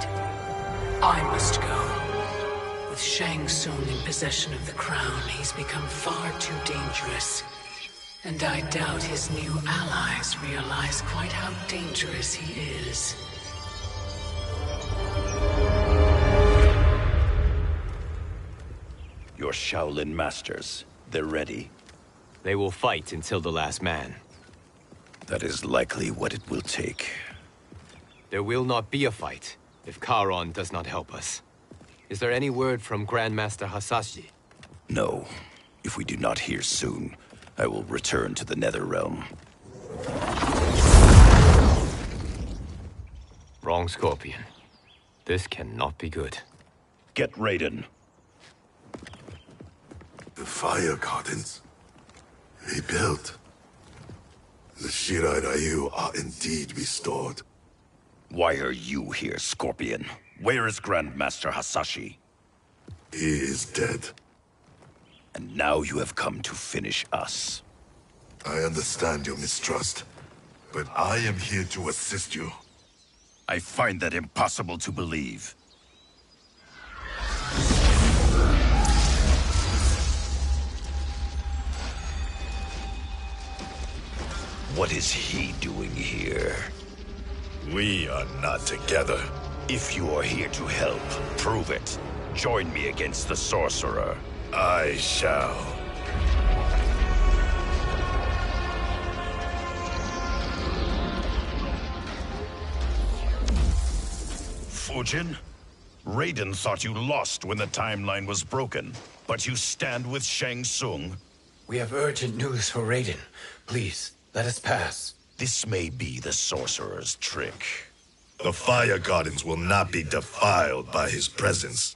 I must go. With Shang Tsung in possession of the crown, he's become far too dangerous. And I doubt his new allies realize quite how dangerous he is. Your Shaolin masters, they're ready. They will fight until the last man. That is likely what it will take. There will not be a fight if Charon does not help us. Is there any word from Grandmaster Hasashi? No. If we do not hear soon, I will return to the Netherrealm. Wrong, Scorpion. This cannot be good. Get Raiden. The fire gardens. Rebuilt. The Shirai Ryu are indeed restored. Why are you here, Scorpion? Where is Grandmaster Hasashi? He is dead. And now you have come to finish us. I understand your mistrust, but I am here to assist you. I find that impossible to believe. What is he doing here? We are not together. If you are here to help, prove it. Join me against the sorcerer. I shall. Fujin? Raiden thought you lost when the timeline was broken, but you stand with Shang Tsung. We have urgent news for Raiden. Please, let us pass. This may be the sorcerer's trick. The fire gardens will not be defiled by his presence.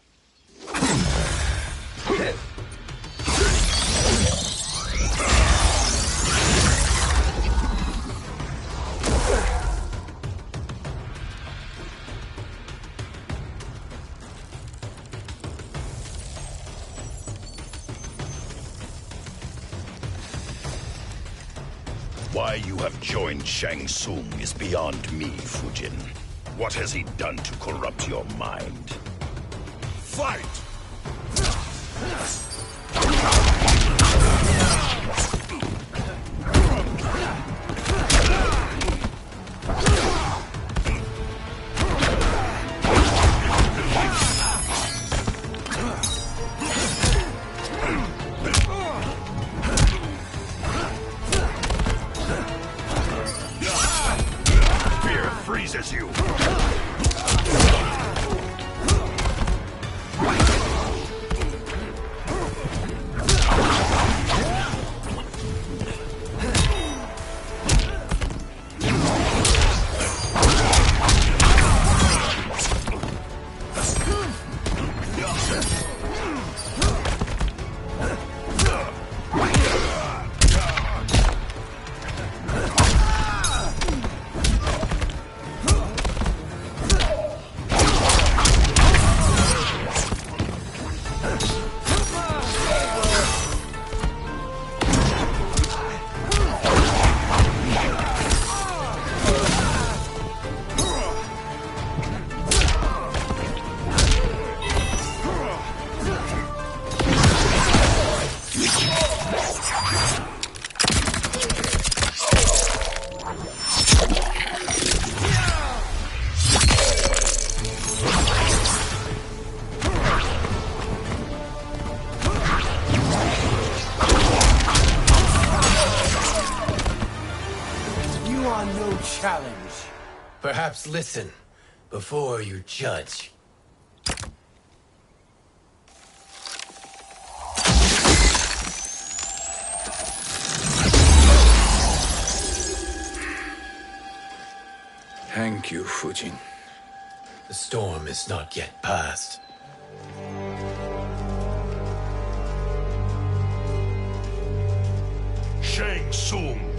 Why you have joined Shang Tsung is beyond me, Fujin. What has he done to corrupt your mind? Fight! Fear freezes you. are no challenge. Perhaps listen before you judge. Thank you, Fujin. The storm is not yet past. Shang Tsung!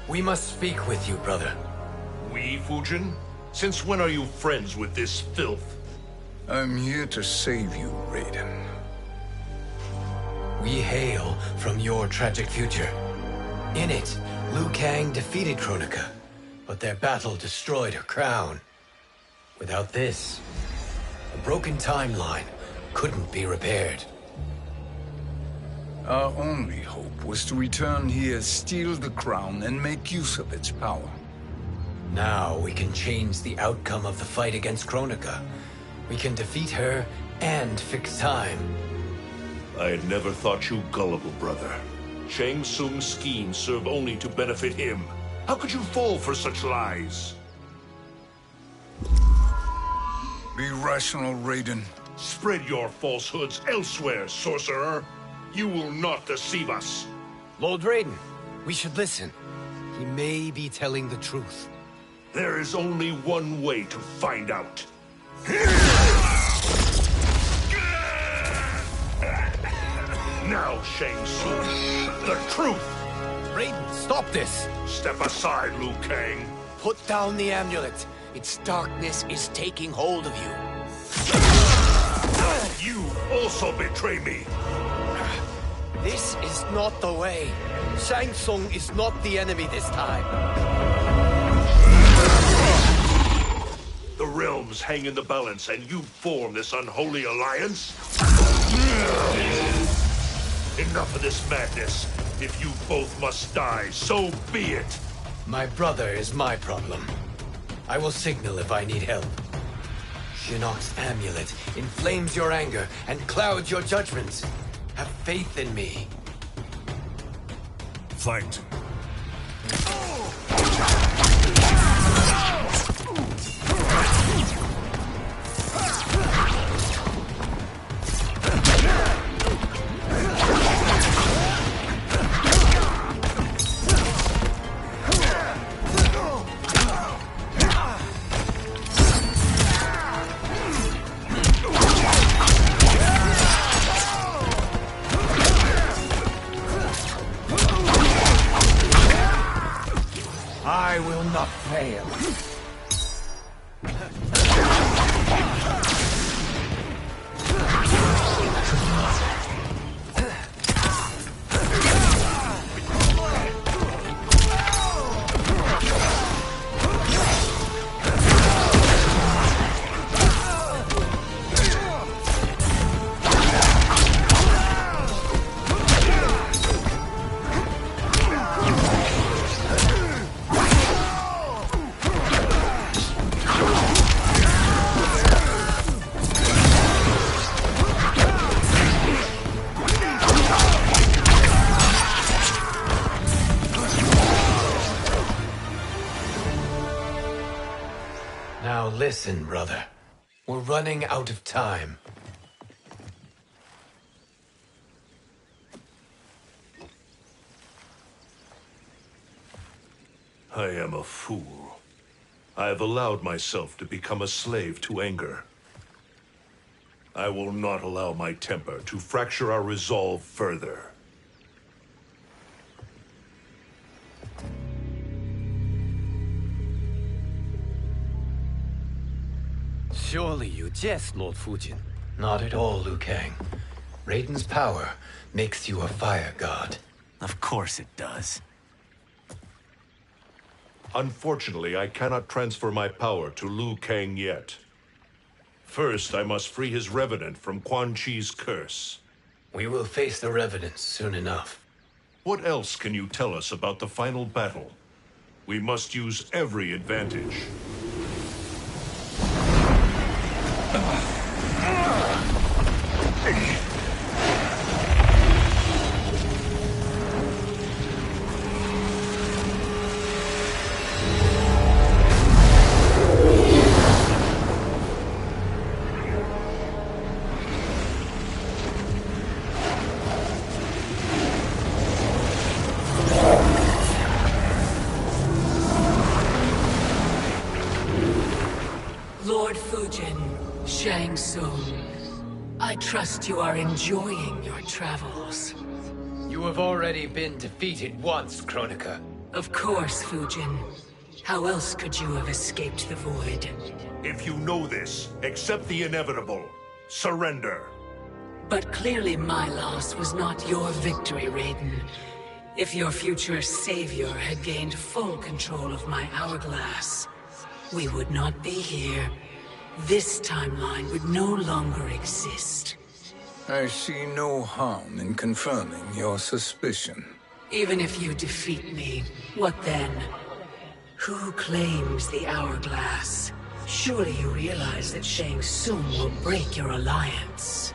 We must speak with you, brother. We, Fujin? Since when are you friends with this filth? I'm here to save you, Raiden. We hail from your tragic future. In it, Liu Kang defeated Kronika, but their battle destroyed her crown. Without this, a broken timeline couldn't be repaired. Our only hope was to return here, steal the crown, and make use of its power. Now we can change the outcome of the fight against Kronika. We can defeat her and fix time. I had never thought you gullible, brother. Shang Tsung's schemes serve only to benefit him. How could you fall for such lies? Be rational, Raiden. Spread your falsehoods elsewhere, sorcerer. You will not deceive us. Lord Raiden, we should listen. He may be telling the truth. There is only one way to find out. Now, Shang Tsung, the truth! Raiden, stop this! Step aside, Liu Kang. Put down the amulet. Its darkness is taking hold of you. You also betray me. This is not the way. Shang Tsung is not the enemy this time. The realms hang in the balance, and you form this unholy alliance? Enough of this madness. If you both must die, so be it. My brother is my problem. I will signal if I need help. Shinnok's amulet inflames your anger and clouds your judgments. Have faith in me. Fight. I will not fail. Now listen, brother. We're running out of time. I am a fool. I have allowed myself to become a slave to anger. I will not allow my temper to fracture our resolve further. Surely you jest, Lord Fujin. Not at all, Liu Kang. Raiden's power makes you a fire god. Of course it does. Unfortunately, I cannot transfer my power to Liu Kang yet. First, I must free his Revenant from Quan Chi's curse. We will face the Revenants soon enough. What else can you tell us about the final battle? We must use every advantage. trust you are enjoying your travels. You have already been defeated once, Kronika. Of course, Fujin. How else could you have escaped the void? If you know this, accept the inevitable. Surrender. But clearly my loss was not your victory, Raiden. If your future savior had gained full control of my hourglass, we would not be here. This timeline would no longer exist. I see no harm in confirming your suspicion. Even if you defeat me, what then? Who claims the hourglass? Surely you realize that Shang Tsung will break your alliance.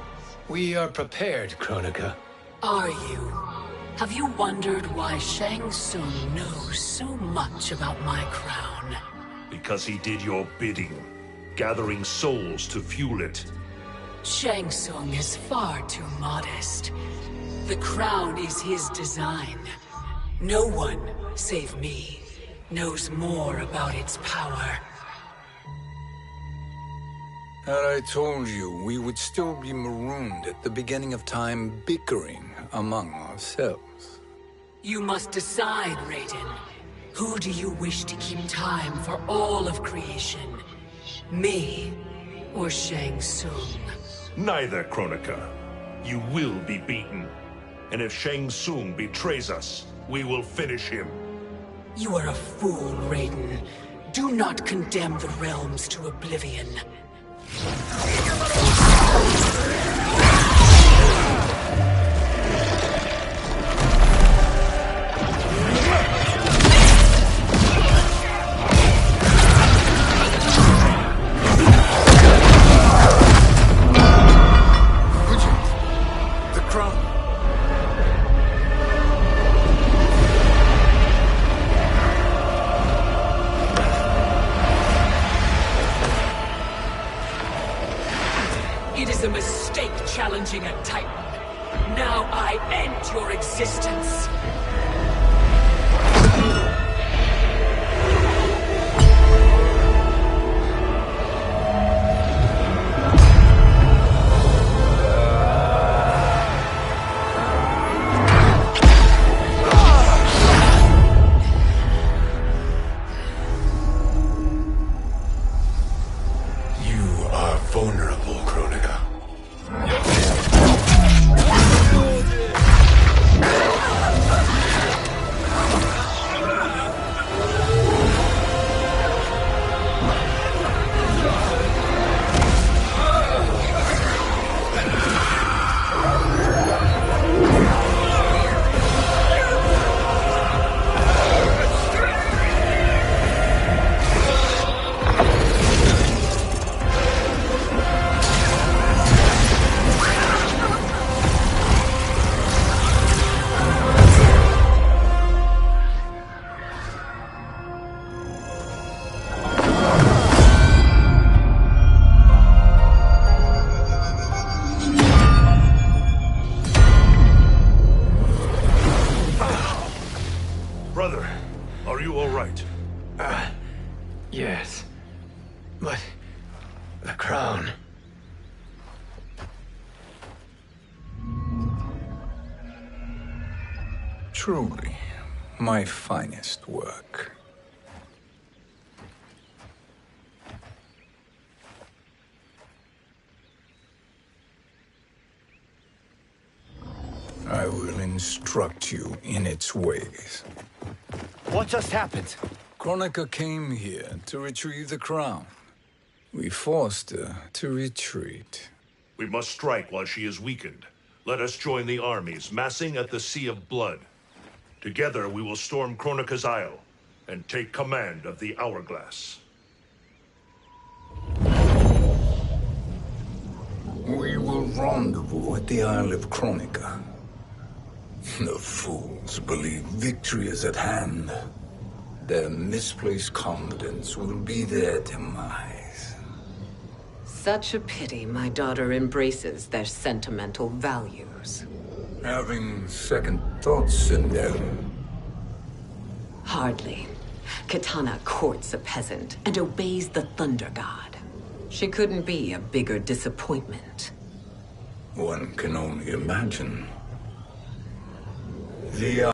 We are prepared, Kronika. Are you? Have you wondered why Shang Tsung knows so much about my crown? Because he did your bidding, gathering souls to fuel it. Shang Tsung is far too modest. The crown is his design. No one, save me, knows more about its power. Had I told you, we would still be marooned at the beginning of time, bickering among ourselves. You must decide, Raiden. Who do you wish to keep time for all of creation? Me or Shang Tsung? Neither, Kronika. You will be beaten. And if Shang Tsung betrays us, we will finish him. You are a fool, Raiden. Do not condemn the realms to oblivion. The crown. It is a mistake challenging a Titan. Now I end your existence. You are vulnerable, Kronika. Brother, are you all right? Yes. But the crown. Truly, my finest work. I will instruct you in its ways. What just happened? Kronika came here to retrieve the crown. We forced her to retreat. We must strike while she is weakened. Let us join the armies, massing at the Sea of Blood. Together we will storm Kronika's Isle and take command of the Hourglass. We will rendezvous at the Isle of Kronika. The fools believe victory is at hand. Their misplaced confidence will be their demise. Such a pity my daughter embraces their sentimental values. Having second thoughts, Sindel. Hardly. Katana courts a peasant and obeys the Thunder God. She couldn't be a bigger disappointment. One can only imagine. The